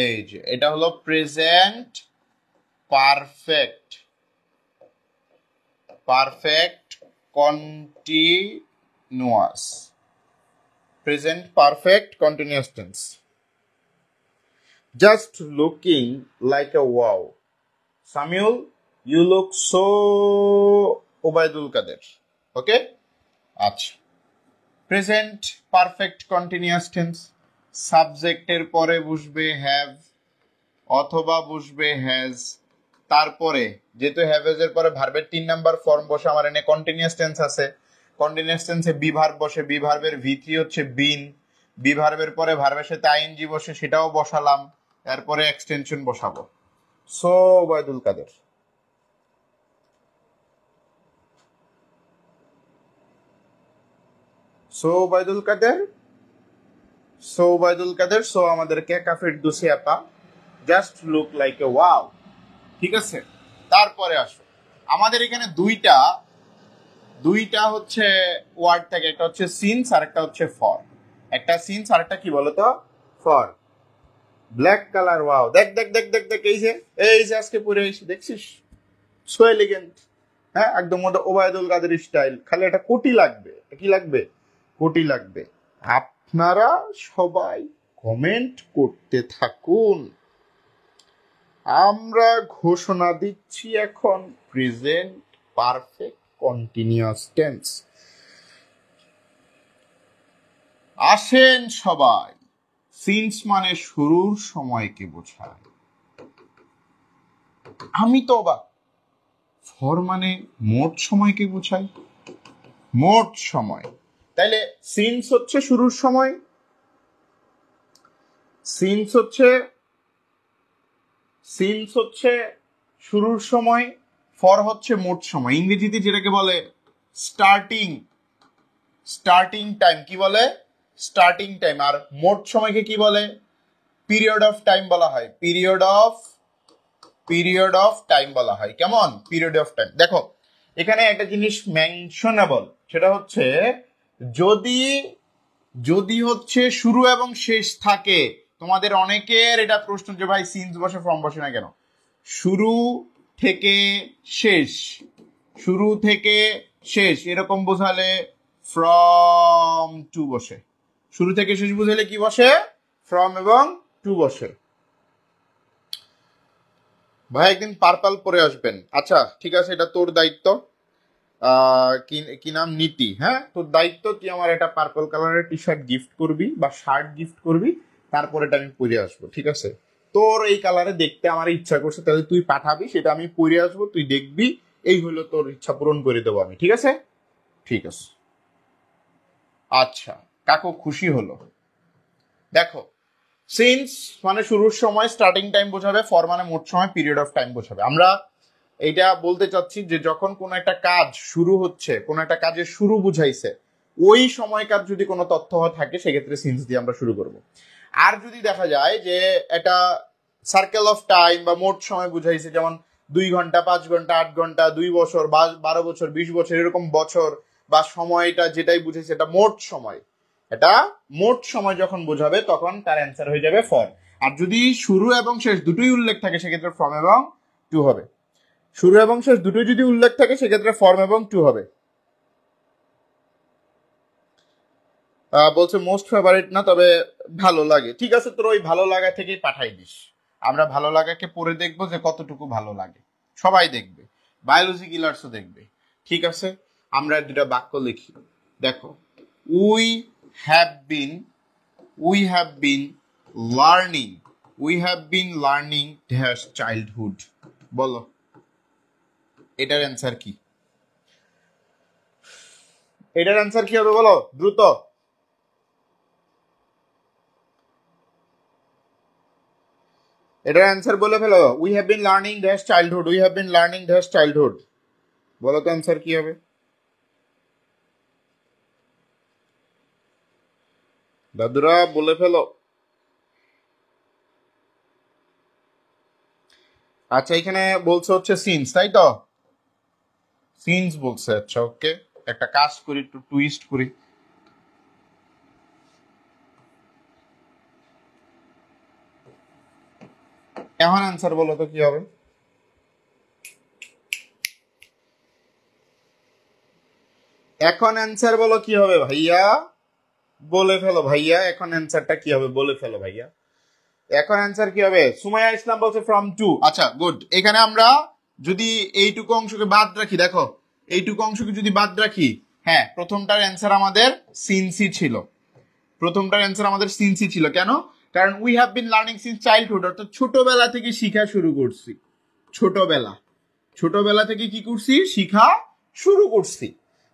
এই যে, এটা হলো present perfect, perfect continuous, present perfect continuous tense. Just looking like a wow, Samiul you look so Obaidul Kader. Okay, আচ্ছা, প্রেজেন্ট পারফেক্ট কন্টিনিউয়াস টেন্স, সাবজেক্টের পরে বসবে হ্যাভ অথবা বসবে হ্যাজ, তারপরে যেহেতু হ্যাভেজ এর পরে ভার্বের 3 নাম্বার ফর্ম বসে, আমার এনে কন্টিনিউয়াস টেন্স আছে, কন্টিনিউয়াস টেন্সে বি ভার্ব বসে, বি ভার্বের ভি3 হচ্ছে বিন, বি ভার্বের পরে ভার্বের সাথে আইএনজি বসে, সেটাও বসালাম, এরপরে এক্সটেনশন বসাবো, সো ওবায়দুল কাদের। সো ওবায়দুল কাদের, সো ওবায়দুল কাদের, সো আমাদেরকে কাফির দুসি আপা, just look like a wow, ঠিক আছে। তারপরে আসো, আমাদের এখানে দুইটা দুইটা হচ্ছে ওয়ার্ড থাকে, একটা হচ্ছে সিন্স আর একটা হচ্ছে ফর। একটা সিন্স আর একটা কি বলতো? ফর। ব্ল্যাক কালার, ওয়াও, দেখ দেখ দেখ দেখ দেখ, এই যে আজকে পরে এসে দেখছিস, সো এলিগেন্ট। হ্যাঁ, একদম ওটা ওবায়দুল কাদের স্টাইল। খালি একটা কোটি লাগবে, কি লাগবে? কোটি লাগবে। আপনারা সবাই কমেন্ট করতে থাকুন, আমরা ঘোষণা দিচ্ছি এখন প্রেজেন্ট পারফেক্ট কন্টিনিউয়াস টেন্স। আসেন সবাই, সিন্স মানে শুরুর সময়কে বোঝায়। আমি তো অবাক, ফর মানে মোট সময়কে বোঝায়, মোট সময়। তাইলে সিন্স হচ্ছে শুরুর সময়, সিন্স হচ্ছে শুরুর সময়, ফর হচ্ছে মোট সময়, ইংরেজিতে যেটাকে বলে স্টার্টিং টাইম, কি বলে স্টার্টিং টাইম, আর মোট সময়কে কি বলে পিরিয়ড অফ টাইম বলা হয়, পিরিয়ড অফ টাইম বলা হয়। কেমন পিরিয়ড অফ টাইম। দেখো এখানে একটা জিনিস মেনশনেবল, সেটা হচ্ছে যদি হচ্ছে শুরু এবং শেষ থাকে, তোমাদের অনেকের এটা প্রশ্ন যে ভাই সিন্স বসে ফর্ম বসে না কেন। শুরু থেকে শেষ এরকম বোঝালে ফ্রম টু বসে, শুরু থেকে শেষ বুঝালে কি বসে ফ্রম এবং টু বসে। ভাই একদিন পার্পল পরে আসবেন। আচ্ছা ঠিক আছে, এটা তোর দায়িত্ব। কি নাম, নীতি, হ্যাঁ তোর দায়িত্ব, তুই আমার একটা পার্পল কালারের টি শার্ট গিফট করবি বা শার্ট গিফট করবি, তারপরে এটা আমি পরে আসবো, ঠিক আছে? তোর এই কালারে দেখতে আমার ইচ্ছা করছে, তাহলে তুই পাঠাবি, সেটা আমি পরে আসবো, তুই দেখবি, এই হলো তোর ইচ্ছা পূরণ করে দেবো আমি, ঠিক আছে? ঠিক আছে। আচ্ছা কাকু খুশি হলো। দেখো সিন্স মানে শুরুর সময়, স্টার্টিং টাইম বোঝাবে, ফর মানে মোট সময়, পিরিয়ড অফ টাইম বোঝাবে। আমরা এটা বলতে চাচ্ছি যে যখন কোনো একটা কাজ শুরু হচ্ছে, কোনো একটা কাজের শুরু বুঝাইছে, ওই সময়কার যদি কোনো তথ্য থাকে সেক্ষেত্রে সিন্স দিয়ে আমরা শুরু করব। আর যদি দেখা যায় যে এটা সার্কেল অফ টাইম বা মোট সময় বুঝাইছে, যেমন 2 ঘন্টা, 5 ঘন্টা, 8 ঘন্টা, 2 বছর, 12 বছর, 20 বছর, এরকম বছর বা সময়টা যেটাই বুঝাইছে এটা মোট সময়, এটা মোট সময় যখন বোঝাবে তখন তার অ্যান্সার হয়ে যাবে ফর। আর যদি শুরু এবং শেষ দুটোই উল্লেখ থাকে সেক্ষেত্রে ফ্রম এবং টু হবে। শুরু এবং শেষ দুটোই যদি উল্লেখ থাকে সেক্ষেত্রে ফর্ম এবং টু হবে। বলছে মোস্ট ফেভারিট না, তবে ভালো লাগে। ঠিক আছে, তোর ওই ভালো লাগা থেকেই পাঠাই দিস, আমরা ভালো লাগাকে পড়ে দেখবো যে কতটুকু ভালো লাগে, সবাই দেখবে, বায়োলজি কিলার্সও দেখবে। ঠিক আছে, আমরা দুটা বাক্য লিখি। দেখো, we have been we have been learning dash childhood. বলো এটার অ্যান্সার কি? এটার অ্যান্সার কি হবে বলো দ্রুত। এটার অ্যান্সার বলে ফেলো। We have been learning dash childhood. বলো তো অ্যান্সার কি হবে? দাদুরা বলে ফেলো। আচ্ছা এখানে বলছে হচ্ছে সিন্স, তাই তো? সিন্স বলছে। আচ্ছা ওকে, একটা কাজ করি, একটু টুইস্ট করি। এখন অ্যান্সার বলো তো কি হবে? এখন অ্যান্সার বলো কি হবে ভাইয়া, বলে ফেলো ভাইয়া, এখন অ্যান্সারটা কি হবে বলে ফেলো ভাইয়া। এখন অ্যান্সার কি হবে? সুমাইয়া ইসলাম বলছে ফ্রম টু। আচ্ছা গুড। এখানে আমরা যদি এইটুকু অংশকে বাদ রাখি, দেখো এইটুকু অংশকে যদি বাদ রাখি, হ্যাঁ প্রথমটার অ্যান্সার আমাদের সিন্সি ছিল, কেন? কারণ we have been learning since childhood, অর্থাৎ ছোটবেলা থেকে শিখা শুরু করছি। ছোটবেলা থেকে কি করছি? শিখা শুরু করছি।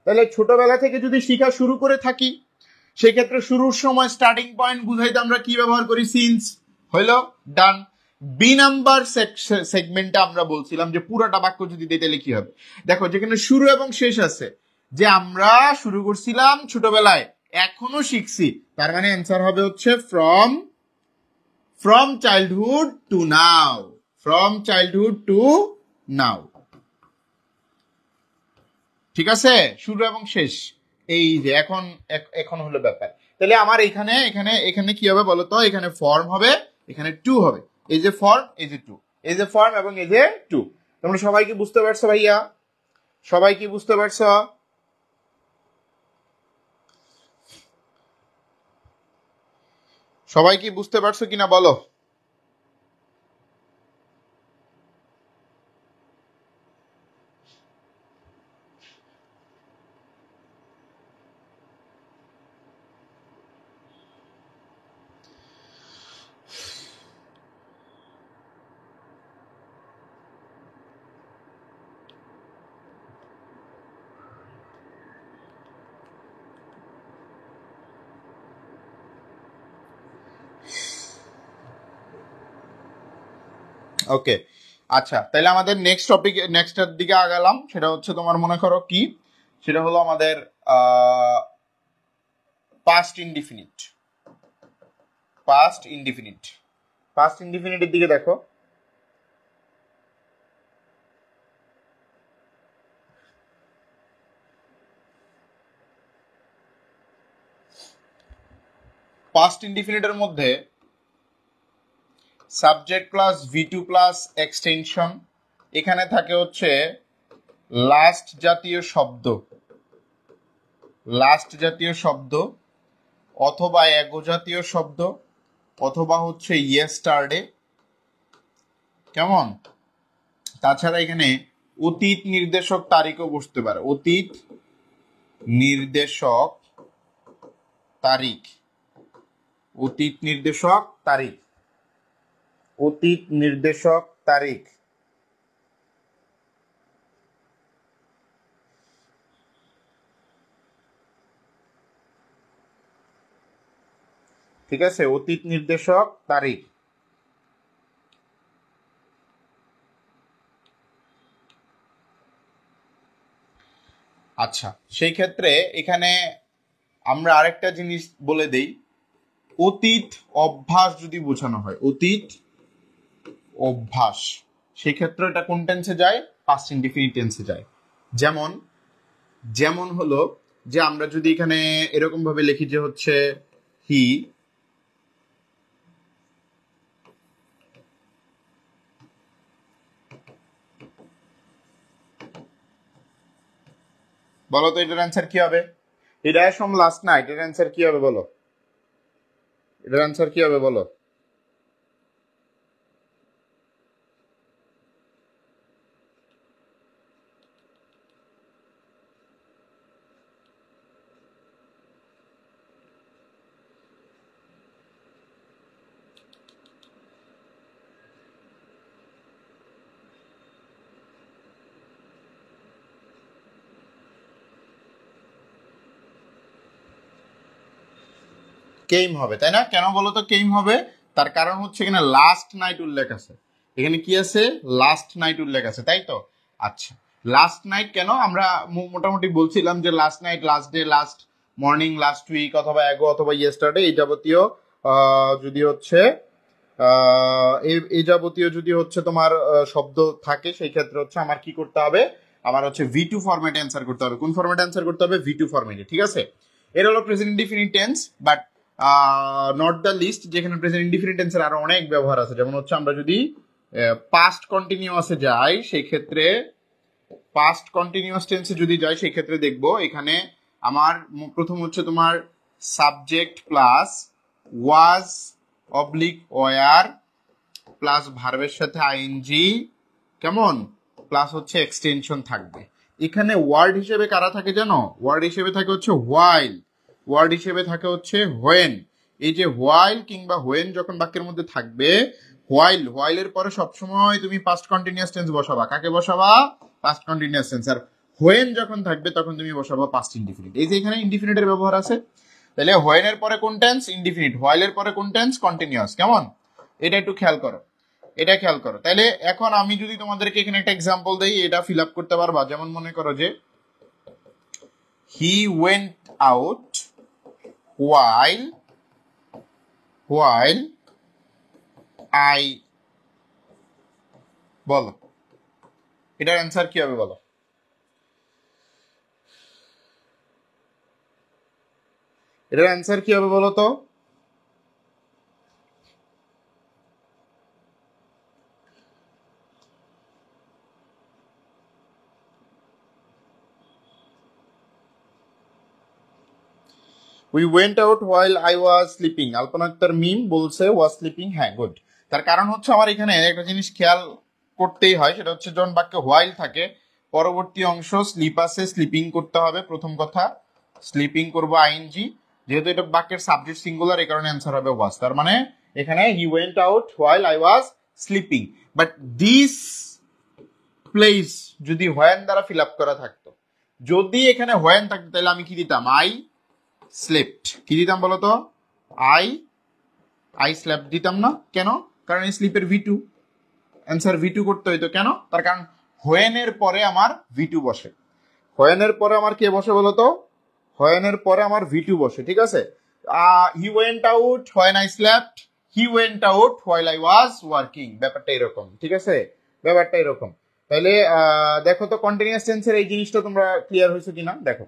তাহলে ছোটবেলা থেকে যদি শিখা শুরু করে থাকি, সেক্ষেত্রে শুরুর সময় স্টার্টিং পয়েন্ট বুঝাইতে আমরা কি ব্যবহার করি? সিন্স। হইল, ডান। বি নাম্বার সেগমেন্টে আমরা বলছিলাম যে পুরোটা বাক্য যদি দিই তাহলে কি হবে। দেখো যেখানে শুরু এবং শেষ আছে, যে আমরা শুরু করছিলাম ছোটবেলায়, এখনো শিখছি, তার মানে অ্যান্সার হবে হচ্ছে ফ্রম চাইল্ডহুড টু নাও। ঠিক আছে, শুরু এবং শেষ, এই যে এখন এখন হলো ব্যাপার। তাহলে আমার এখানে এখানে এখানে কি হবে বলতো? এখানে ফর্ম হবে, এখানে টু হবে। এই যে ফর্ম, এই যে টু, এই যে ফর্ম এবং এই যে টু। তোমরা সবাই কি বুঝতে পারছো ভাইয়া? সবাই কি বুঝতে পারছো? সবাই কি বুঝতে পারছো কিনা বলো। ওকে, আচ্ছা, তাহলে আমাদের নেক্সট টপিক, নেক্সটের দিকে আগালাম। সেটা হচ্ছে তোমার মনে করো কি, সেটা হলো আমাদের past indefinite. Past indefinite, past ইনডিফিনিটের দিকে দেখো। পাস্ট ইনডিফিনিটের মধ্যে subject plus V2 plus extension, এখানে থাকে হচ্ছে লাস্ট জাতীয় শব্দ, লাস্ট জাতীয় শব্দ, অথবা এগো জাতীয় শব্দ, অথবা হচ্ছে ইয়েস্টারডে। কেমন? তাছাড়া এখানে অতীত নির্দেশক তারিখও বসতে পারে, অতীত নির্দেশক তারিখ, অতীত নির্দেশক তারিখ, অতীত নির্দেশক তারিখ। ঠিক আছে, অতীত নির্দেশক তারিখ। আচ্ছা, সেই ক্ষেত্রে এখানে আমরা আরেকটা জিনিস বলে দেই, অতীত অভ্যাস যদি বোঝানো হয়, অতীত অভ্যাস, সেই ক্ষেত্রে এটা কোন টেন্সে যায়? পাস্ট ইনডিফিনিট টেন্সে যায়। যেমন, যেমন হলো যে আমরা যদি এখানে এরকম ভাবে লিখি যে হচ্ছে হি বলো তো এটার অ্যান্সার কি হবে? এটা ফ্রম লাস্ট নাইট, এটার অ্যান্সার কি হবে বলো? এটার অ্যান্সার কি হবে বলো? কেইম হবে, তাই না? কেন বলো তো কেইম হবে? তার কারণ হচ্ছে এখানে লাস্ট নাইট উল্লেখ আছে, এখানে কি আছে? লাস্ট নাইট উল্লেখ আছে, তাই তো? আচ্ছা, লাস্ট নাইট কেন আমরা মোটামুটি বলছিলাম যে last night, last day, last morning, last week, অথবা এগো, অথবা ইয়েস্টারডে, এই যাবতীয় যদি হচ্ছে এই যাবতীয় যদি হচ্ছে তোমার শব্দ থাকে, সেই ক্ষেত্রে হচ্ছে আমার কি করতে হবে? আমার হচ্ছে V2 ফরম্যাটে অ্যান্সার করতে হবে। কোন ফরম্যাটে অ্যান্সার করতে হবে? V2 ফরম্যাটে। ঠিক আছে, এর হলো present indefinite tense, but not the least, যেখানে প্রেজেন্ট ইনডিফিনিট টেন্সের আরো অনেক ব্যবহার আছে। যেমন হচ্ছে আমরা যদি পাস্ট কন্টিনিউয়াসে যাই, সেই ক্ষেত্রে পাস্ট কন্টিনিউয়াস টেন্সে যদি যাই, সেই ক্ষেত্রে দেখবো এখানে আমার প্রথম হচ্ছে তোমার subject plus was oblique were plus ভার্বের সাথে আইএনজি, কেমন, প্লাস হচ্ছে এক্সটেনশন থাকবে। এখানে ওয়ার্ড হিসেবে কারা থাকে জানো? ওয়ার্ড হিসেবে থাকে হচ্ছে হোয়াইল, ওয়ার্ড হিসেবে থাকে হচ্ছে হোয়েন। এই যে হোয়াইল কিংবা হোয়েন যখন বাক্যের মধ্যে থাকবে, হোয়াইল, হোয়াইলের পরে সবসময় তুমি পাস্ট কন্টিনিউয়াস টেন্স বসাবা। কাকে বসাবা? Past continuous tense. আর হোয়েন যখন থাকবে তখন তুমি বসাবা পাস্ট ইনডিফিনিট। এই যে এখানে ইনডিফিনিটের ব্যবহার আছে, তাহলে হোয়েনের পরে কোন টেন্স? ইনডিফিনিট। হোয়াইলের পরে কোন টেন্স? কন্টিনিউয়াস। কেমন? এটা একটু খেয়াল করো, এটা খেয়াল করো। তাহলে এখন আমি যদি তোমাদেরকে এখানে একটা এক্সাম্পল দেই, এটা ফিল আপ করতে পারবা। যেমন মনে করো যে he went out while I, বলো এটার অ্যান্সার কি হবে বলো? এটার অ্যান্সার কি হবে বলো তো? We went out while I was sleeping. আলপনা আক্তার মিম বলছে was sleeping, হ্যাঁ গুড। তার কারণ হচ্ছে আমার এখানে একটা জিনিস খেয়াল করতেই হয়, সেটা হচ্ছে যখন বাক্যে while থাকে, পরবর্তী অংশ স্লিপ আছে, স্লিপিং করতে হবে। প্রথম কথা স্লিপিং করবো আইএনজি, যেহেতু এটা বাক্যের সাবজেক্ট সিঙ্গুলার, এই কারণে অ্যান্সার হবে was। তার মানে এখানে he went out while I was sleeping, but this place যদি হোয়েন দ্বারা ফিল আপ করা থাকতো, যদি এখানে হোয়েন থাকতো, তাহলে আমি কি দিতাম? I slept. কি দিতাম বলতো? আই স্লেপ্ট দিতাম না। কেন? কারণ এই স্লিপের V2, অ্যান্সার V2 করতে হইতো কেন? তার কারণ when এর পরে আমার V2 বসে। when এর পরে আমার কে বসে বলতো? when এর পরে আমার V2 বসে, ঠিক আছে? He went out when I slept, he went out while I was working, ব্যাপারটা এরকম, ঠিক আছে? ব্যাপারটা এরকম। তাহলে দেখো তো কন্টিনিউয়াস টেন্সের এই জিনিসটা তোমরা ক্লিয়ার হয়েছে কিনা দেখো।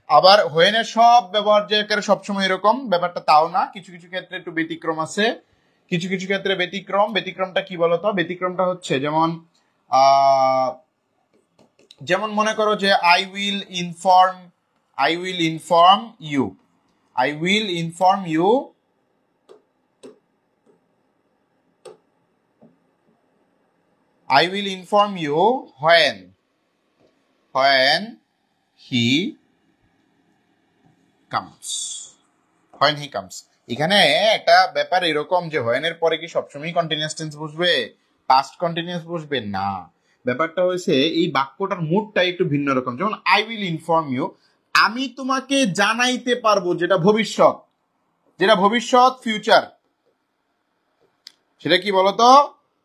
আবার when এর সব ব্যবহার যে সবসময় এরকম ব্যাপারটা তাও না, কিছু কিছু ক্ষেত্রে একটু ব্যতিক্রম আছে, কিছু কিছু ক্ষেত্রে ব্যতিক্রমটা কি বলতো? ব্যতিক্রমটা হচ্ছে যেমন মনে করো যে I will inform you, I will inform you when he comes, এখানে একটা ব্যাপার এরকম যে when এর পরে কি সবসময় কন্টিনিউয়াস টেন্স বসবে, পাস্ট কন্টিনিউয়াস বসবে না। ব্যাপারটা হয়েছে এই বাক্যটার মুডটা একটু ভিন্ন রকম। যেমন I will inform you, আমি তোমাকে জানাইতে পারবো, যেটা ভবিষ্যৎ ফিউচার, সেটা কি বলতো?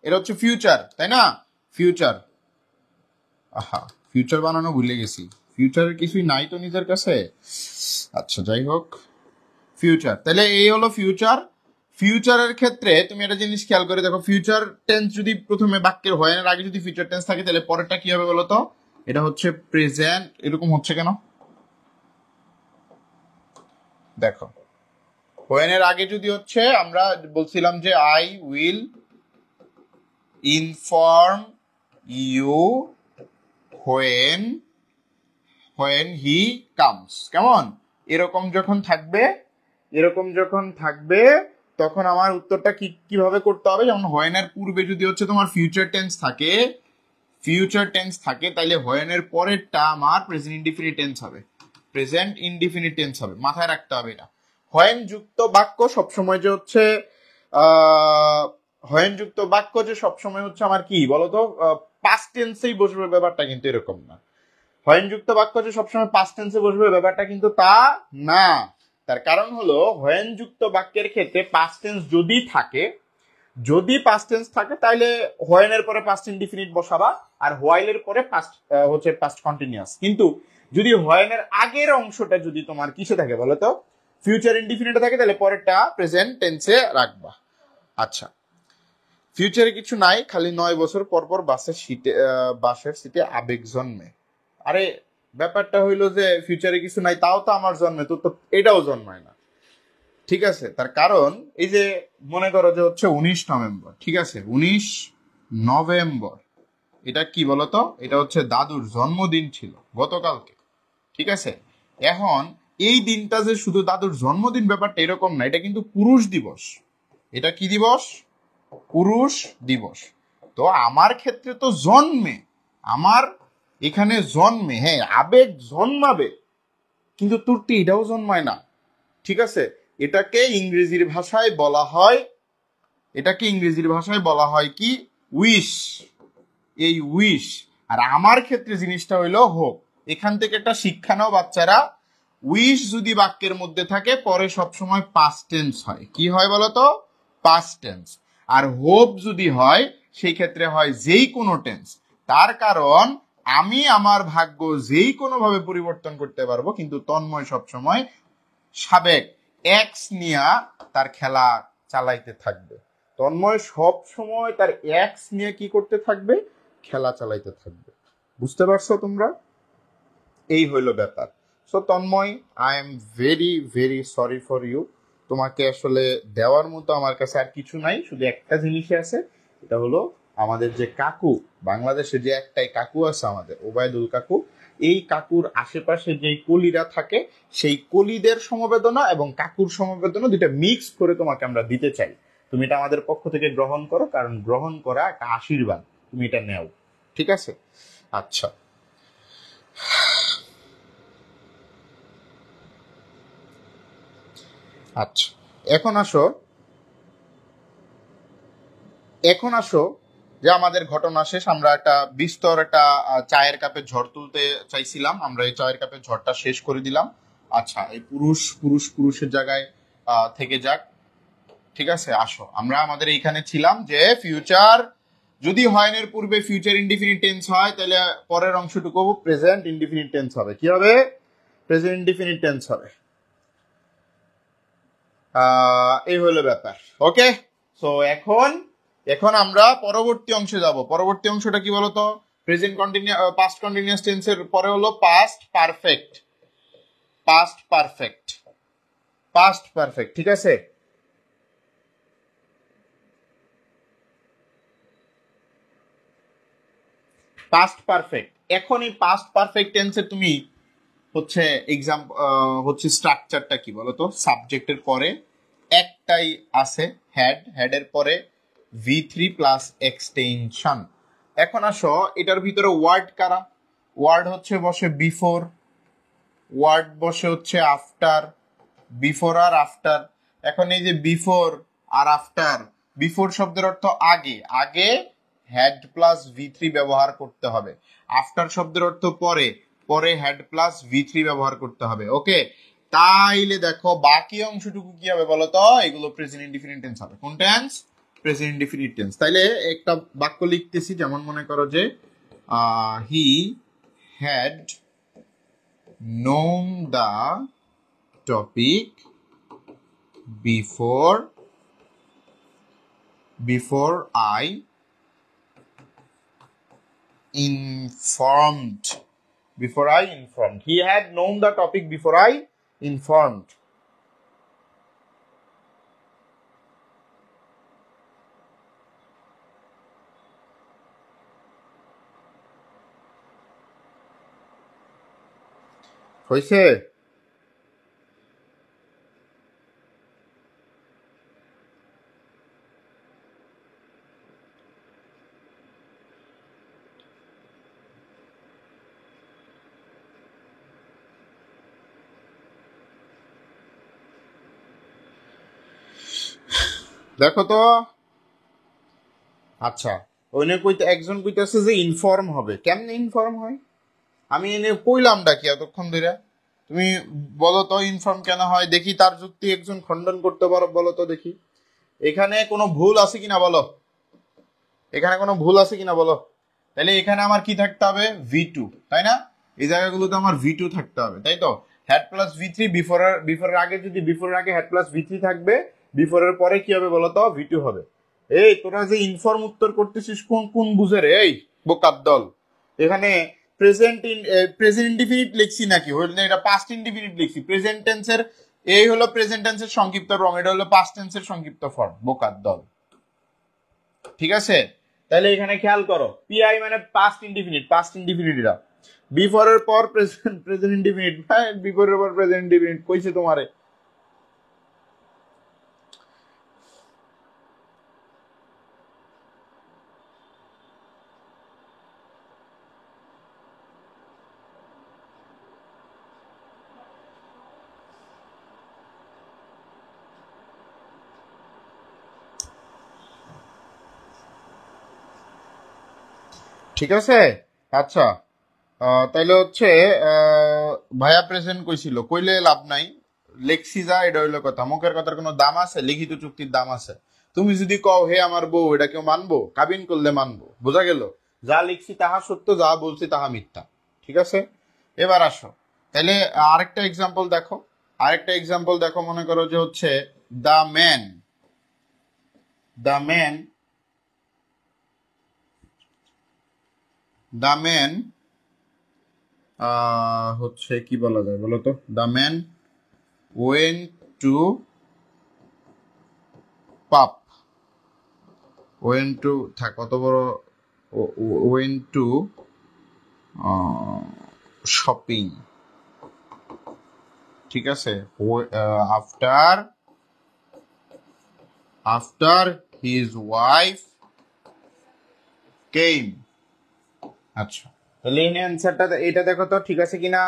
এটা হচ্ছে ফিউচার, তাই না? ফিউচার, ফিউচার বানানো ভুলে গেছি, ফিউচারের কিছুই নাই তো নিজের কাছে। আচ্ছা যাই হোক, ফিউচার, তাহলে এই হলো ফিউচার। ফিউচারের ক্ষেত্রে তুমি একটা জিনিস খেয়াল করে দেখো, ফিউচার টেন্স যদি প্রথমে বাক্যের হয় এর আগে যদি ফিউচার টেন্স থাকে তাহলে পরেরটা কি হবে বলতো? এটা হচ্ছে প্রেজেন্ট। এরকম হচ্ছে কেন দেখো, when এর আগে যদি হচ্ছে আমরা বলছিলাম যে I will inform you when he comes, কেমন? এরকম যখন থাকবে তখন আমার উত্তরটা কিভাবে করতে হবে? যেমন when এর পূর্বে যদি হচ্ছে তোমার ফিউচার টেন্স থাকে তাহলে when এর পরেরটা আমার প্রেজেন্ট ইনডিফিনিট টেন্স হবে, মাথায় রাখতে হবে এটা। when যুক্ত বাক্য সবসময় যে হচ্ছে আমার কি বলতো পাস্ট টেন্সেই বসবে, ব্যাপারটা কিন্তু এরকম না। when যুক্ত বাক্য যে সবসময় পাস্ট টেন্সে বসবে, ব্যাপারটা কিন্তু তা না। তার কারণ হলো when যুক্ত বাক্যের ক্ষেত্রে পাস্ট টেন্স যদি পাস্ট টেন্স থাকে তাহলে when এর পরে পাস্ট ইনডিফিনিট বসাবা, আর while এর পরে পাস্ট কন্টিনিউয়াস। কিন্তু যদি when এর আগের অংশটা যদি তোমার কিসে থাকে বলতো? ফিউচার ইনডিফিনিটে থাকে, তাহলে পরেরটা প্রেজেন্ট টেন্সে রাখবা। আচ্ছা, ফিউচারে কিছু নাই, খালি 9 বছর পর পর বাসের সিটে আবেগ জন্মে। আরে ব্যাপারটা হইলো যে ফিউচারে কিছু নাই, তাও তো আমার জন্মে, তো এটাও জন্মায় না, ঠিক আছে? তার কারণ এই যে মনে করো যে হচ্ছে 19 নভেম্বর, ঠিক আছে? 19 নভেম্বর এটা কি বলতো? এটা হচ্ছে দাদুর জন্মদিন ছিল গতকালকে, ঠিক আছে? এখন এই দিনটা যে শুধু দাদুর জন্মদিন ব্যাপারটা এরকম না, এটা কিন্তু পুরুষ দিবস। এটা কি দিবস? পুরুষ দিবস। তো আমার ক্ষেত্রে তো আমার এখানে জন্মে, হ্যাঁ আবেগ জন্মাবে, কিন্তু তোরটি এটাও জন্মায় না, ঠিক আছে? এটাকে ইংরেজির ভাষায় বলা হয় কি? উইশ। এই উইশ। আর আমার ক্ষেত্রে জিনিসটা হইলো হোপ। এখান থেকে একটা শিক্ষা নাও বাচ্চারা, উইশ যদি বাক্যের মধ্যে থাকে পরে সবসময় পাস্ট টেন্স হয়। কি হয় বলতো? Past tense. আর হোপ যদি হয় সেই ক্ষেত্রে হয় যেই কোনো টেন্স। তার কারণ আমি আমার ভাগ্য যেই কোনো ভাবে পরিবর্তন করতে পারবো, কিন্তু তন্ময় সবসময় সাবেক এক্স নিয়ে তার খেলা চালাইতে থাকবে। তন্ময় সব সময় তার এক্স নিয়ে কি করতে থাকবে? খেলা চালাইতে থাকবে। বুঝতে পারছো তোমরা? এই হইল ব্যাপার। So Tanmoy, I am very very sorry for you. তোমাকে আসলে দেওয়ার মতো আমার কাছে আর কিছু নাই, শুধু একটা জিনিসই আছে, এটা হলো আমাদের যে কাকু, বাংলাদেশে যে একটাই কাকু আছে আমাদের, ওবায়দুল কাকু, এই কাকুর আশেপাশে যে কলিরা থাকে সেই কলিদের সমবেদনা এবং কাকুর সমবেদনা দুইটা মিক্স করে তোমাকে আমরা দিতে চাই। তুমি এটা আমাদের পক্ষ থেকে গ্রহণ করো, কারণ গ্রহণ করা একটা আশীর্বাদ, তুমি এটা নেও, ঠিক আছে? আচ্ছা, আচ্ছা এখন আসো যে আমাদের ঘটনা শেষ। আমরা একটা বিস্তর একটা চায়ের কাপে ঝড় তুলতে চাইছিলাম, আমরা এই চায়ের কাপে ঝড়টা শেষ করে দিলাম। আচ্ছা, এই পুরুষের জায়গায় থেকে যাক, ঠিক আছে? আসো, আমরা আমাদের এইখানে ছিলাম যে ফিউচার যদি হয়নের পূর্বে ফিউচার ইনডিফিনিট টেন্স হয় তাহলে পরের অংশটুকু প্রেজেন্ট ইনডিফিনিট টেন্স হবে। কি হবে? প্রেজেন্ট ইনডিফিনিট টেন্স হবে। এই হলো ব্যাপার। ওকে, সো এখন আমরা পরবর্তী অংশে যাব। পরবর্তী অংশটা কি বলতো? প্রেজেন্ট কন্টিনিউয়াস পাস্ট কন্টিনিউয়াস টেন্সের পরে হলো past perfect. Past perfect, past perfect, ঠিক আছে? Past perfect. এখন এই পাস্ট পারফেক্ট টেন্সের তুমি হচ্ছে এক্সাম হচ্ছে স্ট্রাকচারটা কি বলতো? সাবজেক্টের পরে একটাই আছে হ্যাড, হেডের পরে V3 প্লাস এক্সটেনশন। এখন আসো এটার ভিতরে ওয়ার্ড কারা? ওয়ার্ড হচ্ছে বসে বিফোর, ওয়ার্ড বসে হচ্ছে আফটার, বিফোর আর আফটার। এখন এই যে বিফোর আর আফটার, বিফোর শব্দের অর্থ আগে, আগে হ্যাড প্লাস V3 ব্যবহার করতে হবে। আফটার শব্দের অর্থ পরে, পরে হ্যাড প্লাস V3 ব্যবহার করতে হবে। ওকে, তাইলে দেখো বাকি অংশটুকু কি হবে বলতো? এগুলো প্রেজেন্ট ইনডিফিনিট টেন্স হবে। কোন টেন্স? Present indefinite tense. তাইলে একটা বাক্য লিখতেছি, যেমন মনে করো যে he had known the topic before I informed. He had known the topic before I informed. হয়েছে? দেখো তো। আচ্ছা, ওইনে কইতে একজন কইতেছে যে ইনফর্ম হবে। কেমনে ইনফর্ম হয়? আমি এনে কইলাম ডাকি এতক্ষণ ধরে। তুমি বলো তো ইনফর্ম কেন হয়? দেখি তার যুক্তি একজন খণ্ডন করতে পারো, বলো তো দেখি। এখানে কোনো ভুল আছে কিনা বলো, এখানে কোনো ভুল আছে কিনা বলো। তাহলে এখানে আমার কি থাকতে হবে? V2, তাই না? এই জায়গাগুলোতে আমার V2 থাকতে হবে, তাই তো? হ্যাড প্লাস V3, বিফোরের আগে যদি বিফোরের আগে হ্যাড প্লাস V3 থাকবে, বিফোরের পরে কি হবে বলতো? V2 হবে। এই তোরা যে ইনফর্ম উত্তর করতেছিস কোন কোন বুঝে রে? এই বোকার দল, এখানে প্রেজেন্ট ইনডিফিনিট লিখছি নাকি? হইলে এটা পাস্ট ইনডিফিনিট লিখছি। প্রেজেন্ট টেন্সের এই হলো প্রেজেন্ট টেন্সের সংক্ষিপ্ত ফর্ম, এটা হলো পাস্ট টেন্সের সংক্ষিপ্ত ফর্ম, বোকার দল। ঠিক আছে? তাহলে এখানে খেয়াল করো, পিআই মানে পাস্ট ইনডিফিনিট, পাস্ট ইনডিফিনিট এটা। বিফোর এর পর প্রেজেন্ট ইনডিফিনিট, বিফোর এর পর প্রেজেন্ট ইনডিফিনিট কইছে তোমারে। ঠিক আছে? আচ্ছা, তাইলে হচ্ছে ভাইয়া প্রেজেন্ট কইছিল, কইলে লাভ নাই, লেখছি যা, এটা হইলো কথা। মুখের কথার কোনো দাম আছে? লিখিত চুক্তির দাম আছে। তুমি যদি কও হে আমার বউ, এটা কেউ মানবো? কাবিন করলে মানবো। বোঝা গেল? যা লিখছি তাহা সত্য, যা বলছি তাহা মিথ্যা। ঠিক আছে? এবার আসো, তাহলে আরেকটা এক্সাম্পল দেখো। আরেকটা এক্সাম্পল দেখো, মনে করো যে হচ্ছে the man, the man, the man হচ্ছে কি বলা যায় বলতো? দ্য ম্যান ওয়েন টু পাপ, ওয়েন টু থাক কত বড়, ওয়েন টু শপিং। ঠিক আছে? আফটার আফটার হিজ ওয়াইফ কেম। আচ্ছা, তাহলে এই অ্যান্সারটা এটা দেখো তো ঠিক আছে কিনা।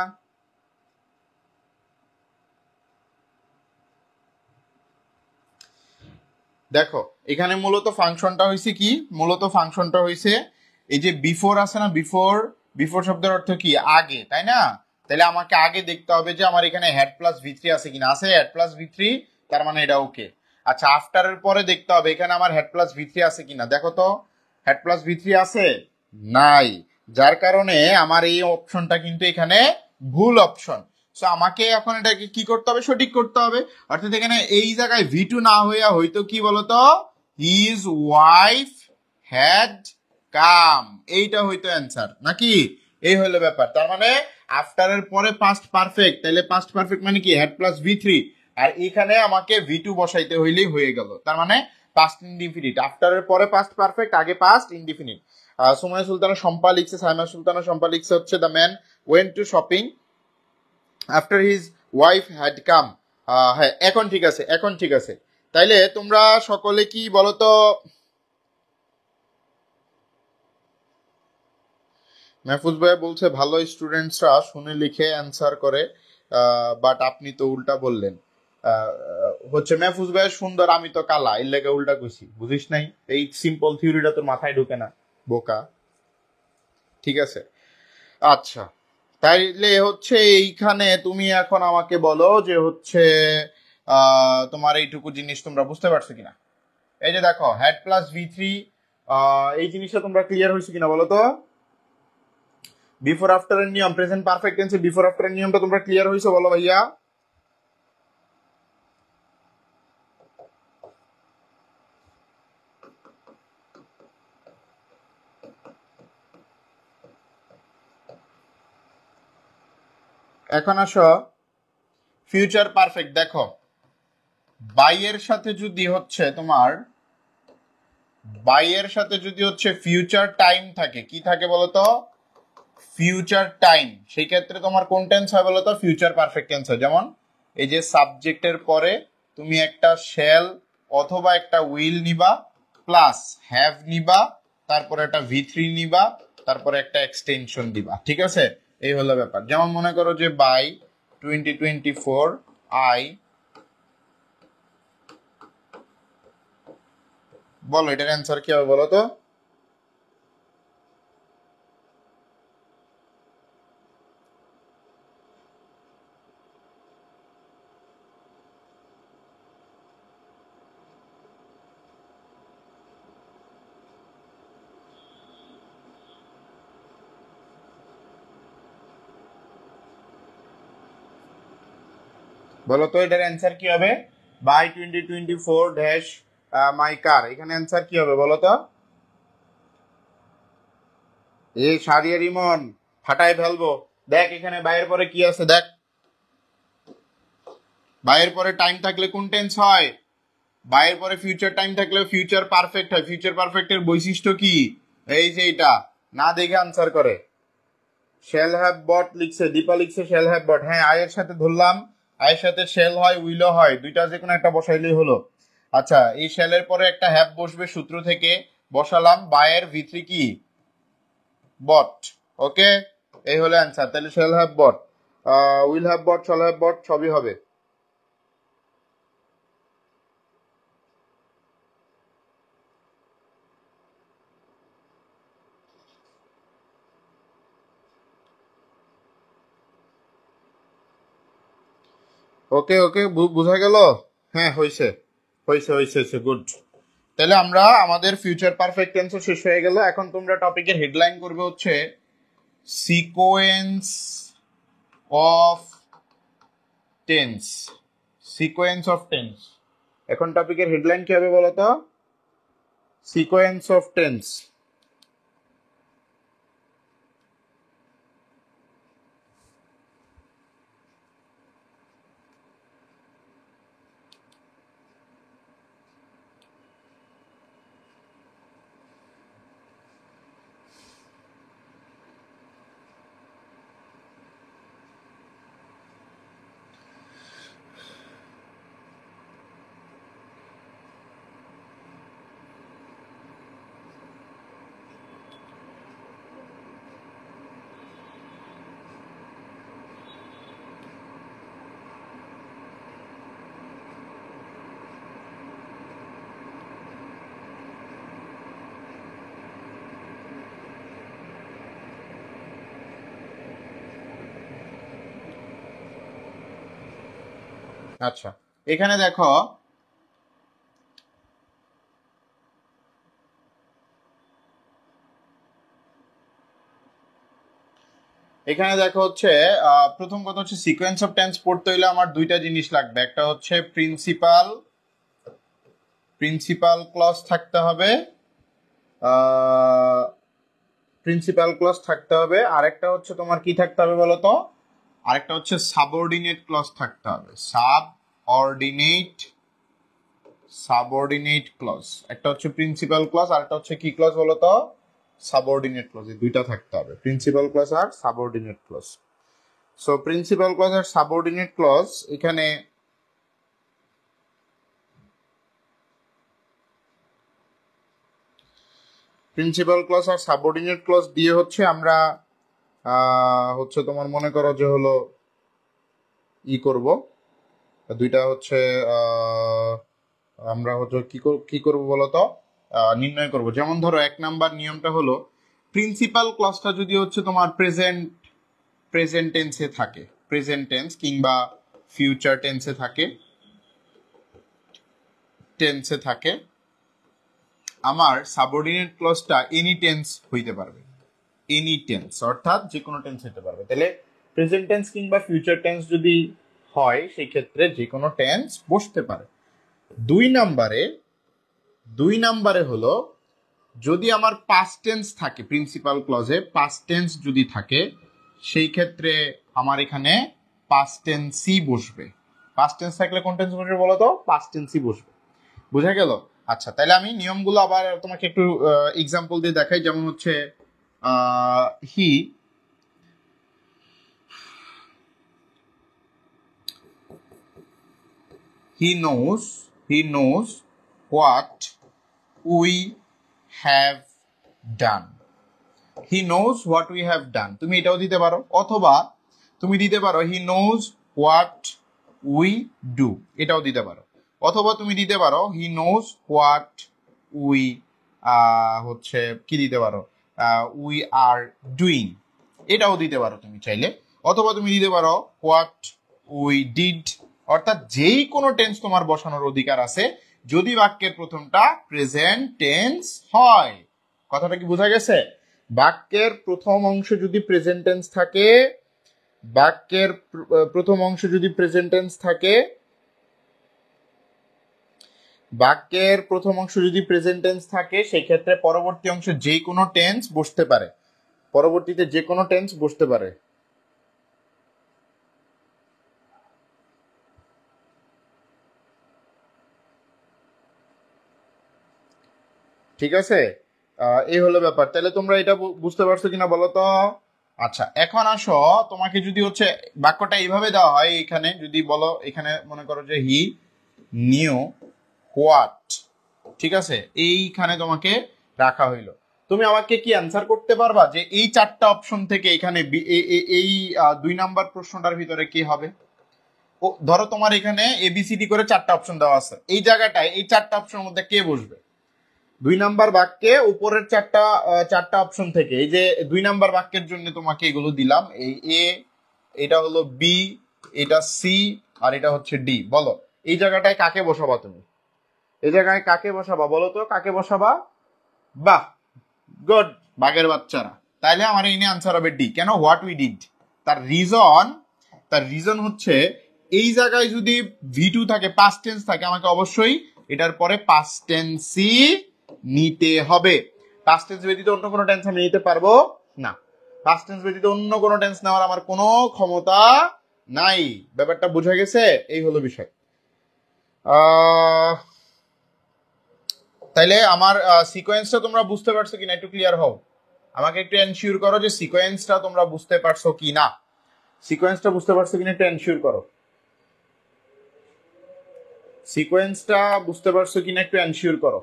দেখো এখানে মূলত ফাংশনটা হয়েছে কি? মূলত ফাংশনটা হয়েছে এই যে বিফোর আছে না, বিফোর, বিফোর শব্দের অর্থ কি? আগে, তাই না? তাহলে আমাকে আগে দেখতে হবে যে আমার এখানে হ্যাড প্লাস V3 আছে কিনা। আছে হ্যাড প্লাস V3, তার মানে এটা ওকে। আচ্ছা, আফটারের পরে দেখতে হবে এখানে আমার হ্যাড প্লাস V3 আছে কিনা। দেখো তো, হ্যাড প্লাস ভি থ্রি আছে? নাই, যার কারণে আমার এই অপশনটা কিন্তু এখানে ভুল অপশন। সো আমাকে এখন এটাকে কি করতে হবে, সঠিক করতে হবে। অর্থাৎ এখানে এই জায়গায় ভি টু না হইয়া হয়তো কি বলতো, হিজ ওয়াইফ হ্যাড কাম, এইটা হইতো অ্যান্সার নাকি? এই হইলো ব্যাপার। তার মানে আফটার এর পরে পাস্ট পারফেক্ট, তাহলে পাস্ট পারফেক্ট মানে কি হ্যাড প্লাস ভি থ্রি, আর এখানে আমাকে ভি টু বসাইতে হইলেই হয়ে গেল। তার মানে পাস্ট ইনডিফিনিট, আফটার এর পরে পাস্ট পারফেক্ট, আগে পাস্ট ইনডিফিনিট। সুমাইয়া সুলতানা শম্পা লিখছে, সাইমা সুলতানা শম্পা লিখছে হচ্ছে the man went to shopping after his wife had come. হ্যাঁ, এখন ঠিক আছে, এখন ঠিক আছে। তাইলে তোমরা সকলে কি বলতো, মেহফুজ ভাই বলছে ভালো স্টুডেন্টসরা শুনে লিখে অ্যান্সার করে, বাট আপনি তো উল্টা বললেন। হচ্ছে মেহফুজ ভাই সুন্দর, আমি তো কালা, এর লেগে উল্টা কইছি, বুঝিস নাই? এই সিম্পল থিওরিটা তোর মাথায় ঢুকে না, বোকা। ঠিক আছে, আচ্ছা। তাইলে হচ্ছে এইখানে তুমি এখন আমাকে বলো যে হচ্ছে তোমার এইটুকু জিনিস তোমরা বুঝতে পারছো কিনা। এই যে দেখো হ্যাড প্লাস ভি থ্রি, এই জিনিসটা তোমরা ক্লিয়ার হয়েছে কিনা বলো তো। বিফোর আফটার এর নিয়ম, প্রেজেন্ট পারফেক্ট টেন্সে বিফোর আফটার এর নিয়মটা তোমরা ক্লিয়ার হয়েছে বলো ভাইয়া। এখন আসো ফিউচার পারফেক্ট। দেখো বাইয়ের সাথে যদি হচ্ছে তোমার, বাইয়ের সাথে যদি হচ্ছে ফিউচার টাইম থাকে, কি থাকে বলতো, ফিউচার টাইম, সেই ক্ষেত্রে তোমার কোন টেন্স হয় বলতো, ফিউচার পারফেক্ট টেন্স হয়। যেমন এই যে সাবজেক্টের পরে তুমি একটা শ্যাল অথবা একটা উইল নিবা, প্লাস হ্যাভ নিবা, তারপরে একটা ভি থ্রি নিবা, তারপরে একটা এক্সটেনশন দিবা। ঠিক আছে, এই হলো ব্যাপার। যেমন মনে করো যে বাই 2024 আই, বলো এটার অ্যান্সার কি হবে বলো তো। বলো তো এটার অ্যান্সার কি হবে। বাই 2024 ড্যাশ মাই কার, এখানে অ্যান্সার কি হবে বলো তো। এই সারিয়া রিমন ফাটাই ফেলবো। দেখ এখানে বাইয়ের পরে কি আছে, দেখ বাইয়ের পরে টাইম থাকলে কোন টেন্স হয়, বাইয়ের পরে ফিউচার টাইম থাকলে ফিউচার পারফেক্ট হয়। ফিউচার পারফেক্টের বৈশিষ্ট্য কি, এই যে এটা না দেখে আনসার করে। শ্যাল হ্যাভ বট লিখছে, দীপা লিখছে শ্যাল হ্যাভ বট। হ্যাঁ, আয়ের সাথে ধরলাম, আয়ের সাথে শ্যাল হয় উইলও হয়, দুইটা যে কোনো একটা বসাইলেই হলো। আচ্ছা, এই শ্যালের পরে একটা হ্যাভ বসবে সূত্র থেকে, বসালাম বায়ের ভিতরে কি, বট। ওকে, এই হলো অ্যান্সার। তাহলে shall have bought, will have bought, shall have bought সবই হবে। ওকে ওকে, বোঝা গেল। হ্যাঁ হয়েছে, হয়েছে হয়েছে হয়েছে, গুড। তাহলে আমরা আমাদের ফিউচার পারফেক্ট টেন্সও শেষ হয়ে গেল। এখন তোমরা টপিকের হেডলাইন করবে হচ্ছে sequence of tense, sequence of tense. এখন টপিকের হেডলাইন কি হবে বলো তো, সিকোয়েন্স অফ টেন্স। আচ্ছা, এখানে দেখো এখানে দেখো হচ্ছে প্রথম কথা হচ্ছে সিকোয়েন্স অফ টেন্স পড়তে হলে আমার দুইটা জিনিস লাগবে, একটা হচ্ছে প্রিন্সিপাল ক্লজ থাকতে হবে, প্রিন্সিপাল ক্লজ থাকতে হবে, আরেকটা হচ্ছে তোমার কি থাকতে হবে বলো তো, আরেকটা হচ্ছে সাবঅর্ডিনেট ক্লজ থাকতে হবে, সাবঅর্ডিনেট ক্লজ। একটা হচ্ছে প্রিন্সিপাল ক্লজ আর একটা হচ্ছে কি ক্লজ বলো তো, সাবঅর্ডিনেট ক্লজ। এই দুইটা থাকতে হবে, প্রিন্সিপাল ক্লজ আর subordinate clause. So principal clause আর সাবঅর্ডিনেট ক্লজ, এখানে প্রিন্সিপাল ক্লজ আর সাবঅর্ডিনেট ক্লজ দিয়ে হচ্ছে আমরা হচ্ছে তোমার মনে করো যে হলো করব, দুইটা হচ্ছে আমরা হচ্ছে কি করব বলতো, নির্ণয় করব। যেমন ধরো 1 নাম্বার নিয়মটা হলো প্রিন্সিপাল ক্লজটা যদি হচ্ছে তোমার প্রেজেন্ট টেন্সে থাকে, প্রেজেন্ট টেন্স কিংবা ফিউচার টেন্সে থাকে, আমার সাবঅর্ডিনেট ক্লজটা এনি টেন্স হইতে পারবে, এনি টেন্স অর্থাৎ যে কোনো টেন্স হতে পারবে। তাহলে প্রেজেন্ট টেন্স কিংবা ফিউচার টেন্স যদি হয় সেই ক্ষেত্রে যে কোনো টেন্স বসতে পারে। দুই নাম্বারে হলো যদি আমার পাস্ট টেন্স থাকে, প্রিন্সিপাল ক্লজে পাস্ট টেন্স যদি থাকে সেই ক্ষেত্রে আমার এখানে পাস্ট টেন্সই বসবে। পাস্ট টেন্স থাকলে কোন টেন্স বসবে বলো তো, পাস্ট টেন্সই বসবে। বুঝা গেল? আচ্ছা, তাহলে আমি নিয়মগুলো আবার তোমাকে একটু এক্সাম্পল দিয়ে দেখাই। যেমন হচ্ছে হি knows what we have done. He knows what we have done. তুমি এটাও দিতে পারো, অথবা তুমি দিতে পারো he knows what we do, এটাও দিতে পারো। অথবা তুমি দিতে পারো he knows what we হচ্ছে কি দিতে পারো, we are doing, এটাও দিতে পারো তুমি চাইলে। অথবা তুমি দিতে পারো what we did, অর্থাৎ যেই কোনো টেন্স তোমার বসানোর অধিকার আছে যদি বাক্যের প্রথমটা প্রেজেন্ট টেন্স হয়। কথাটা কি বোঝা গেছে? বাক্যের প্রথম অংশ যদি প্রেজেন্ট টেন্স থাকে, বাক্যের প্রথম অংশ যদি প্রেজেন্ট টেন্স থাকে, বাক্যের প্রথম অংশ যদি প্রেজেন্ট টেন্স থাকে সেই ক্ষেত্রে পরবর্তী অংশ যে কোনো টেন্স বসতে পারে, পরবর্তীতে যে কোনো টেন্স বসতে পারে। ঠিক আছে, এই হলো ব্যাপার। তাহলে তোমরা এটা বুঝতে পারছো কিনা বলো তো? আচ্ছা, এখন আসো, তোমাকে যদি হচ্ছে বাক্যটা এইভাবে দেওয়া হয়, এখানে যদি বলো, এখানে মনে করো যে হি নিউ হোয়াট, ঠিক আছে, এইখানে তোমাকে রাখা হইলো। তুমি আমাকে কি অ্যান্সার করতে পারবা যে এই 4টা অপশন থেকে এখানে এই 2 নাম্বার প্রশ্নটার ভিতরে কি হবে? ধরো তোমার এখানে এবিসিডি করে 4টা অপশন দেওয়া আছে, এই জায়গাটায় এই 4টা অপশনের মধ্যে কে বসবে? 2 নাম্বার বাক্যে উপরের 4টা অপশন থেকে, এই যে 2 নাম্বার বাক্যের জন্য তোমাকে এগুলো দিলাম, এই এ, এটা হলো বি, এটা সি, আর এটা হচ্ছে ডি। বলো এই জায়গাটায় কাকে বসাবা তুমি? এই জায়গায় কাকে বসাবা বলো তো, কাকে বসাবা? বাহ, গুড, বাঘের বাচ্চারা। তাইলে আমার এই নিয়ে আনসার হবে ডি। কেন? What we did. তার রিজন হচ্ছে এই জায়গায় যদি ভি2 থাকে, পাস্ট টেন্স থাকে, আমাকে অবশ্যই এটার পরে পাস্ট টেন্সই নিতে হবে। পাস্ট টেন্স ব্যতীত অন্য কোনো টেন্স আমি নিতে পারবো না। পাস্ট টেন্স ব্যতীত অন্য কোনো টেন্স নেওয়ার আমার কোনো ক্ষমতা নাই। ব্যাপারটা বোঝা গেছে? এই হলো বিষয়। তাইলে আমার সিকোয়েন্সটা তোমরা বুঝতে পারছো কিনা একটু ক্লিয়ার হও। আমাকে একটু এনশিওর করো যে সিকোয়েন্সটা তোমরা বুঝতে পারছো কিনা। সিকোয়েন্সটা বুঝতে পারছো কিনা একটু এনশিওর করো। সিকোয়েন্সটা বুঝতে পারছো কিনা একটু এনশিওর করো।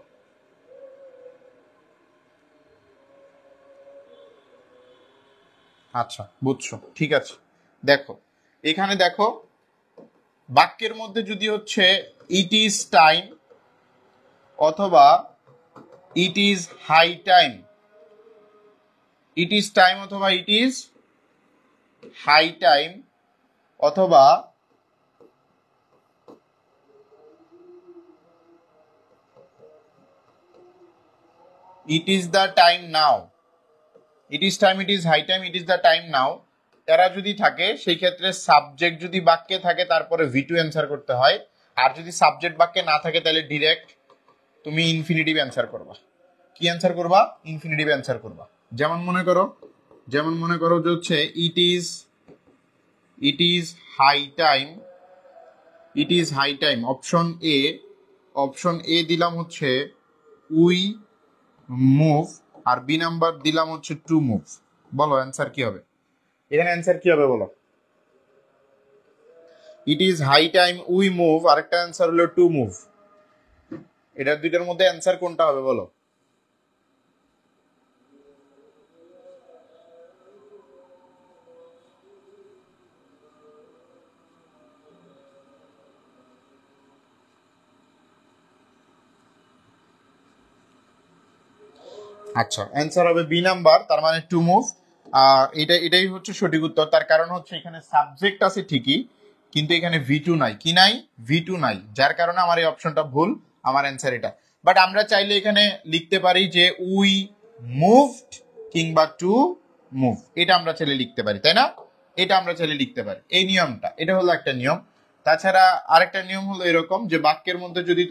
আচ্ছা, বুঝছো, ঠিক আছে। দেখো এখানে দেখো, বাক্যের মধ্যে যদি হচ্ছে ইট ইজ টাইম অথবা it is high time, it is time অথবা ইট ইজ হাই টাইম, অথবা it is the time now, it is time, it is high time, it is the time now, এরা যদি থাকে সেই ক্ষেত্রে সাবজেক্ট যদি বাক্যে থাকে তারপরে V2 অ্যান্সার করতে হয়, আর যদি সাবজেক্ট বাক্যে না থাকে তাহলে ডিরেক্ট তুমি ইনফিনিটিভ অ্যান্সার করবা। কি অ্যান্সার করবা? ইনফিনিটিভ অ্যান্সার করবা। যেমন মনে করো যে হচ্ছে it is high time option A দিলাম হচ্ছে উই মুভ, আর বি নাম্বার দিলাম হচ্ছে টু মুভ। বলো অ্যান্সার কি হবে? এখানে অ্যান্সার কি হবে বলো? It is high time we move, আরেকটা অ্যান্সার হলো টু মুভ। এটার দুইটার মধ্যে অ্যান্সার কোনটা হবে বলো? আচ্ছা, অ্যান্সার হবে বি নাম্বার, তার মানে টু মুভ। এটাই হচ্ছে সঠিক উত্তর। তার কারণ হচ্ছে এখানে সাবজেক্ট আছে ঠিকই, কিন্তু এখানে V2 নাই। কি নাই? V2 নাই, যার কারণে আমার এই অপশনটা ভুল, আমার অ্যান্সার এটা। বাট আমরা চাইলে এখানে লিখতে পারি যে উই মুভড কিংবা টু মুভ, এটা আমরা চাইলে লিখতে পারি, তাই না? এটা আমরা চাইলে লিখতে পারি, এই নিয়মটা, এটা হলো একটা নিয়ম। তাছাড়া আরেকটা নিয়ম হলো এরকম যে বাক্যের মধ্যে যদি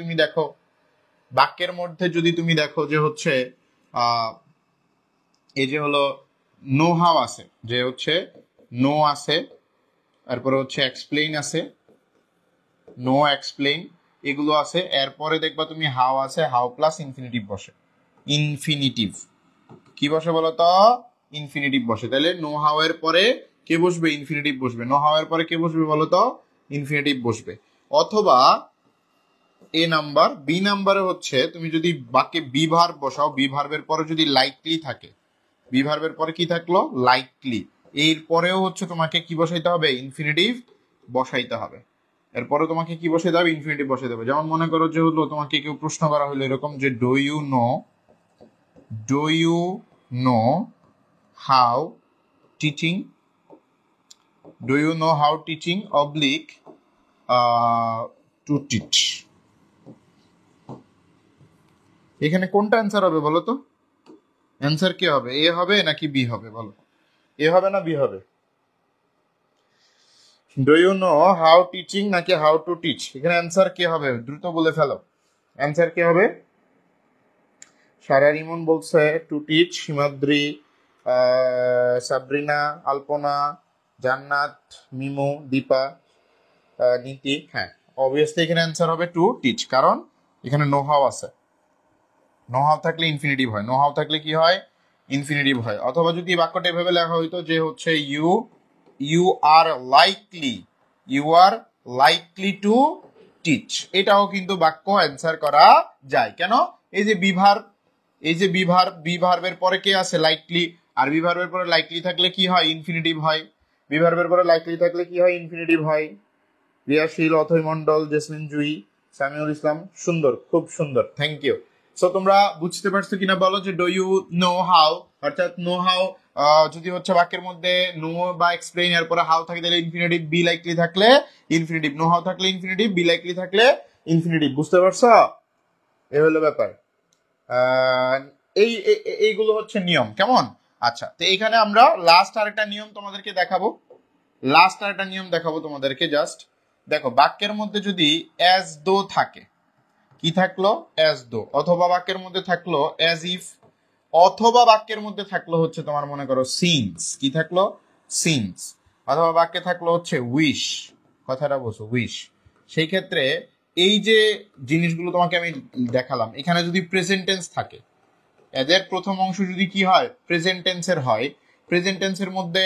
তুমি দেখো যে হচ্ছে এই যে হলো নো হাউ আছে, যে হচ্ছে নো আছে, তারপরে হচ্ছে এক্সপ্লেইন আছে, নো এক্সপ্লেইন, এগুলো আছে। এরপরে দেখবা তুমি হাউ আছে, হাউ প্লাস ইনফিনিটিভ বসে। ইনফিনিটিভ কি বসে বলো তো? ইনফিনিটিভ বসে। তাহলে নো হাউ এর পরে কে বসবে? ইনফিনিটিভ বসবে। নো হাউ এর পরে কে বসবে বলো তো? ইনফিনিটিভ বসবে। অথবা এ নাম্বার, বি নাম্বারে হচ্ছে তুমি যদি বাক্যে বি ভার্ব বসাও, বি ভার্বের পরে যদি লাইকলি থাকে, বি ভার্বের পরে কি থাকলো? লাইকলি। এর পরেও হচ্ছে তোমাকে কি বসাইতে হবে? ইনফিনিটিভ বসাইতে হবে। এরপরে তোমাকে কি বসাইতে হবে? ইনফিনিটিভ বসাইতে হবে। যেমন মনে করো যে হলো তোমাকে কেউ প্রশ্ন করা হলো এরকম যে do you know how teaching oblique to teach. এখানে কোনটা অ্যান্সার হবে বলো তো? অ্যান্সার কি হবে? এ হবে নাকি বি হবে বলো? এ হবে না বি হবে? Do you know how teaching নাকি হাউ টু টিচ? এখানে অ্যান্সার কি হবে? দ্রুত বলে ফেলো, অ্যান্সার কি হবে? সারা রিমন বলছে টু টিচ, হিমাদ্রি, সাবরিনা, আলপনা, জান্নাত, মিমো, দীপা, নীতি। হ্যাঁ, অবভিয়াসলি এখানে অ্যান্সার হবে টু টিচ, কারণ এখানে নো হাউ আছে। নো হাউ থাকলে ইনফিনিটিভ হয়, নো হাউ থাকলে কি হয়? ইনফিনিটিভ হয়। অথবা যদি বাক্যটা এভাবে লেখা হইতো যে হচ্ছে you are likely to teach, এটাও কিন্তু বাক্য অ্যান্সার করা যায়। কেন? এই যে বি ভার্বের পরে কে আছে? লাইকলি। আর বি ভার্বের পরে লাইকলি থাকলে কি হয়? ইনফিনিটিভ হয়। বি ভার্বের পরে লাইকলি থাকলে কি হয়? ইনফিনিটিভ হয়। রিয়াশীল, অথৈ মন্ডল, জেসমিন জুই, সামিউল ইসলাম, সুন্দর, খুব সুন্দর, থ্যাংক ইউ। সো তোমরা বুঝতে পারছো কিনা বলো যে ডু ইউ নো হাউ, অর্থাৎ নো হাউ যদি হচ্ছে বাক্যের মধ্যে নো বা এক্সপ্লেইন এর পরে হাউ থাকে তাহলে ইনফিনিটিভ, বি লাইকলি থাকলে ইনফিনিটিভ, নো হাউ থাকলে ইনফিনিটিভ, বি লাইকলি থাকলে ইনফিনিটিভ। বুঝতে পারছো? এই হলো ব্যাপার। এইগুলো হচ্ছে নিয়ম, কেমন? আচ্ছা, তো এইখানে আমরা লাস্ট আরেকটা নিয়ম তোমাদেরকে দেখাবো তোমাদেরকে। জাস্ট দেখো, বাক্যের মধ্যে যদি অ্যাজ দো থাকে, কি থাকলো? As though. অথবা বাক্যের মধ্যে থাকলো অ্যাজ ইফ, অথবা বাক্যের মধ্যে থাকলো হচ্ছে তোমার মনে করো সিন্স, কি থাকলো? সিন্স। অথবা বাক্যে থাকলো হচ্ছে উইশ, কথাটা বলছো উইশ। সেই ক্ষেত্রে এই যে জিনিসগুলো তোমাকে আমি দেখালাম, এখানে যদি প্রেজেন্ট টেন্স থাকে, এদের প্রথম অংশ যদি কি হয়? প্রেজেন্ট টেন্সের হয়। প্রেজেন্ট টেন্সের মধ্যে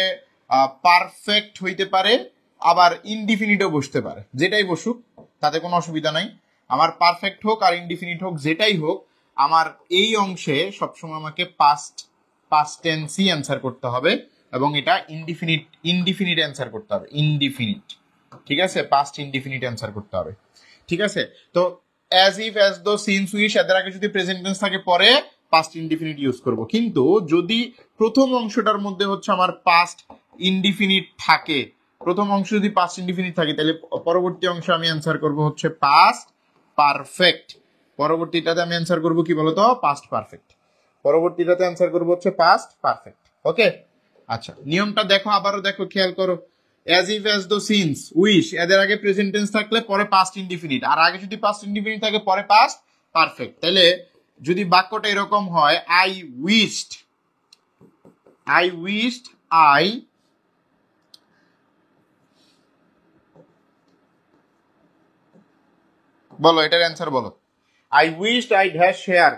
পারফেক্ট হইতে পারে, আবার ইনডিফিনিটও বসতে পারে। যেটাই বসুক তাতে কোনো অসুবিধা নাই। আমার পারফেক্ট হোক আর ইনডিফিনিট হোক, যেটাই হোক, আমার এই অংশে সবসময় আমাকে পাস্ট টেন্সই অ্যান্সার করতে হবে, এবং এটা ইনডিফিনিট অ্যান্সার করতে হবে। ইনডিফিনিট, ঠিক আছে? পাস্ট ইনডিফিনিট অ্যান্সার করতে হবে, ঠিক আছে? তো as if, as though, since, wish, এদের আগে যদি প্রেজেন্ট টেন্স থাকে পরে পাস্ট ইনডিফিনিট ইউজ করব। কিন্তু যদি প্রথম অংশটার মধ্যে হচ্ছে আমার পাস্ট ইনডিফিনিট থাকে, প্রথম অংশ যদি পাস্ট ইনডিফিনিট থাকে, তাহলে পরবর্তী অংশে আমি অ্যান্সার করব হচ্ছে পাস্ট পারফেক্ট। পরবর্তীটাতে আমি অ্যান্সার করব কি বলতো? Past perfect. পরবর্তীটাতে অ্যান্সার করব হচ্ছে পাস্ট পারফেক্ট। ওকে, আচ্ছা, নিয়মটা দেখো, আবারও দেখো, খেয়াল করো। As if, as though, since, wish, এদের আগে প্রেজেন্ট টেন্স থাকলে পরে পাস্ট ইনডিফিনিট, আর আগে যদি পাস্ট ইনডিফিনিট থাকে পরে পাস্ট পারফেক্ট। তাহলে যদি বাক্যটা এরকম হয়, আই উইশড, আই বলো, এটার অ্যান্সার বলো। I wished I dash here,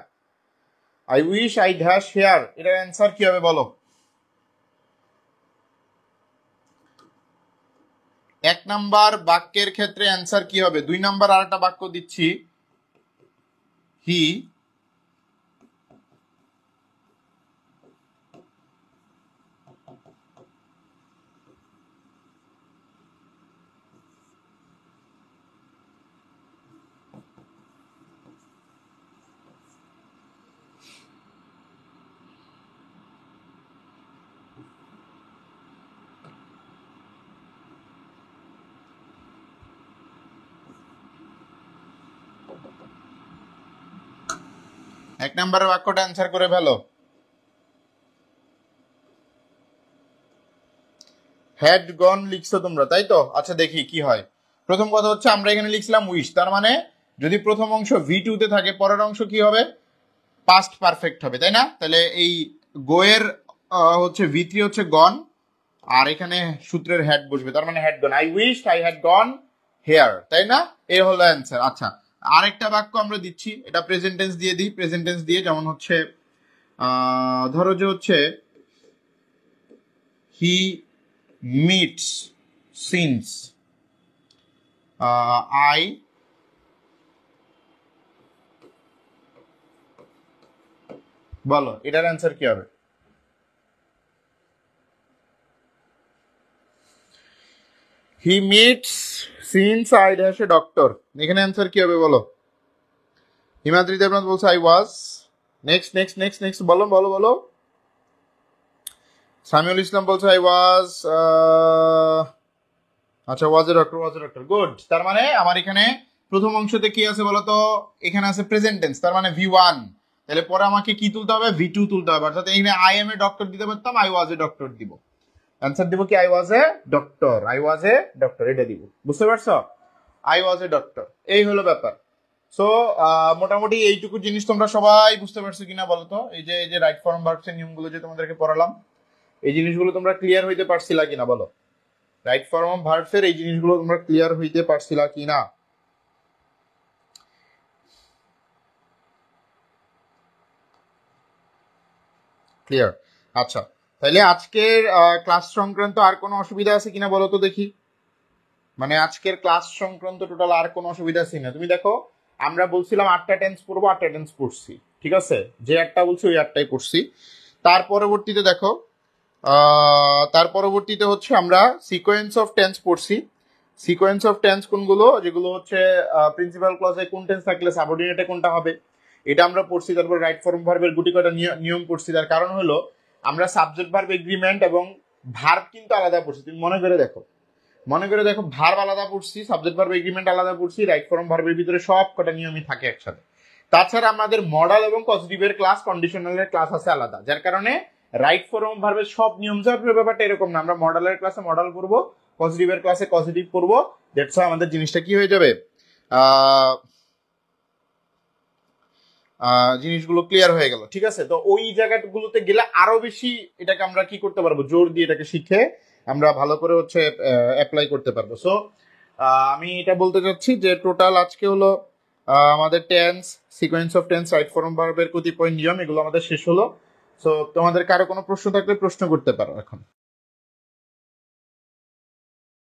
I wish I dash here, এটার অ্যান্সার কি হবে বলো। এক নাম্বার বাক্যের ক্ষেত্রে অ্যান্সার কি হবে? দুই নাম্বার আর একটা বাক্য দিচ্ছি, হি এক নাম্বারের বাক্যটা অ্যান্সার করে ফেলো। হ্যাড গন লিখছো তোমরা, তাই তো? আচ্ছা দেখি কি হয়। প্রথম কথা হচ্ছে আমরা এখানে লিখছিলাম উইশ, তার মানে যদি প্রথম অংশ ভি টু তে থাকে পরের অংশ কি হবে? পাস্ট পারফেক্ট হবে, তাই না? তাহলে এই গোয়ের হচ্ছে ভি থ্রি হচ্ছে গন, আর এখানে সূত্রের হ্যাড বসবে, তার মানে had gone, I wish I had gone here, তাই না? এই হলো অ্যান্সার। আচ্ছা, আরেকটা বাক্য আমরা দিচ্ছি, এটা প্রেজেন্ট টেন্স দিয়ে দিই। প্রেজেন্ট টেন্স দিয়ে যেমন হচ্ছে ধরো যে হচ্ছে হি মিটস সিন্স আই বলো, এটার অ্যান্সার কি হবে? He meets since I dash a doctor, এখানে অ্যান্সার কি হবে বলো। হিমাদ্রি দেবনাথ বলছে I was. Next next next next বলো বলো বলো। সামিউল ইসলাম বলছে আই ওয়াজ, আচ্ছা, was a doctor, was a doctor, good. তার মানে আমার এখানে প্রথম অংশতে কি আছে বলতো? এখানে আছে প্রেজেন্ট টেন্স, তার মানে ভি ওয়ান। তাহলে পরে আমাকে কি তুলতে হবে? ভি টু তুলতে হবে। অর্থাৎ এখানে আই এম এ ডক্টর দিতে পারতাম, আই ওয়াজ এ ডক্টর দিব। অ্যান্সার দিব কি? I was a doctor, I was a doctor, এটা দিব। বুঝতে পারছো? আই ওয়াজ এ ডক্টর, এই হলো ব্যাপার। সো মোটামুটি এইটুকু জিনিস তোমরা সবাই বুঝতে পারছো কিনা বলো তো? এই যে রাইট ফর্ম ভার্বস এর নিয়মগুলো যে তোমাদেরকে পড়ালাম, এই জিনিসগুলো তোমরা ক্লিয়ার হইতে পারছিলা কিনা বলো? রাইট ফর্ম অফ ভার্বস এর এই জিনিসগুলো তোমরা ক্লিয়ার হইতে পারছিলা কিনা? ক্লিয়ার? আচ্ছা, তাহলে আজকের ক্লাস সংক্রান্ত আর কোনো অসুবিধা আছে কিনা বলো তো দেখি। মানে আজকের ক্লাস সংক্রান্ত টোটাল আর কোনো অসুবিধা আছে না? তুমি দেখো, আমরা বলছিলাম 8টা টেন্স পড়বো, 8টা টেন্স পড়ছি, ঠিক আছে? যে 8টা বলছি ওই 8টাই পড়ছি। তার পরবর্তীতে দেখো, তার পরবর্তীতে হচ্ছে আমরা সিকোয়েন্স অফ টেন্স পড়ছি। সিকোয়েন্স অফ টেন্স কোনগুলো? যেগুলো হচ্ছে প্রিন্সিপাল ক্লজে কোন টেন্স থাকলে সাবঅর্ডিনেটে কোনটা হবে, এটা আমরা পড়ছি। তারপর রাইট ফর্ম ভার্বের গুটি কটা নিয়ম পড়ছি। তার কারণ হলো আমরা সাবজেক্ট ভার্ব এগ্রিমেন্ট এবং ভার্ব কিন্তু আলাদা পড়ছি। তুমি মনে করে দেখো, ভার্ব আলাদা পড়ছি, সাবজেক্ট ভার্ব এগ্রিমেন্ট আলাদা পড়ছি, রাইট ফর্ম ভার্বের ভিতরে সব কটা নিয়মই থাকে একসাথে। তাছাড়া আমাদের মডাল এবং পজিটিভের ক্লাস, কন্ডিশনালের ক্লাস আছে আলাদা, যার কারণে রাইট ফর্ম ভার্বের সব নিয়ম যাওয়ার ব্যাপারটা এরকম না। আমরা মডালের ক্লাসে মডাল পড়বো, পজিটিভের ক্লাসে পজিটিভ পড়বো। দ্যাটস হাউ আমাদের জিনিসটা কি হয়ে যাবে, জিনিসগুলো ক্লিয়ার হয়ে গেল, ঠিক আছে? তো ওই জায়গাগুলোতে গেলে আরো বেশি এটাকে আমরা কি করতে পারবো, জোর দিয়ে এটাকে শিখে আমরা ভালো করে হচ্ছে অ্যাপ্লাই করতে পারবো। সো আমি এটা বলতে চাচ্ছি যে টোটাল আজকে হলো আমাদের tense, sequence of tense, right form ভার্বের কতিপয় নিয়ম, এগুলো আমাদের শেষ হলো। সো তোমাদের কারো কোনো প্রশ্ন থাকলে প্রশ্ন করতে পারো এখন।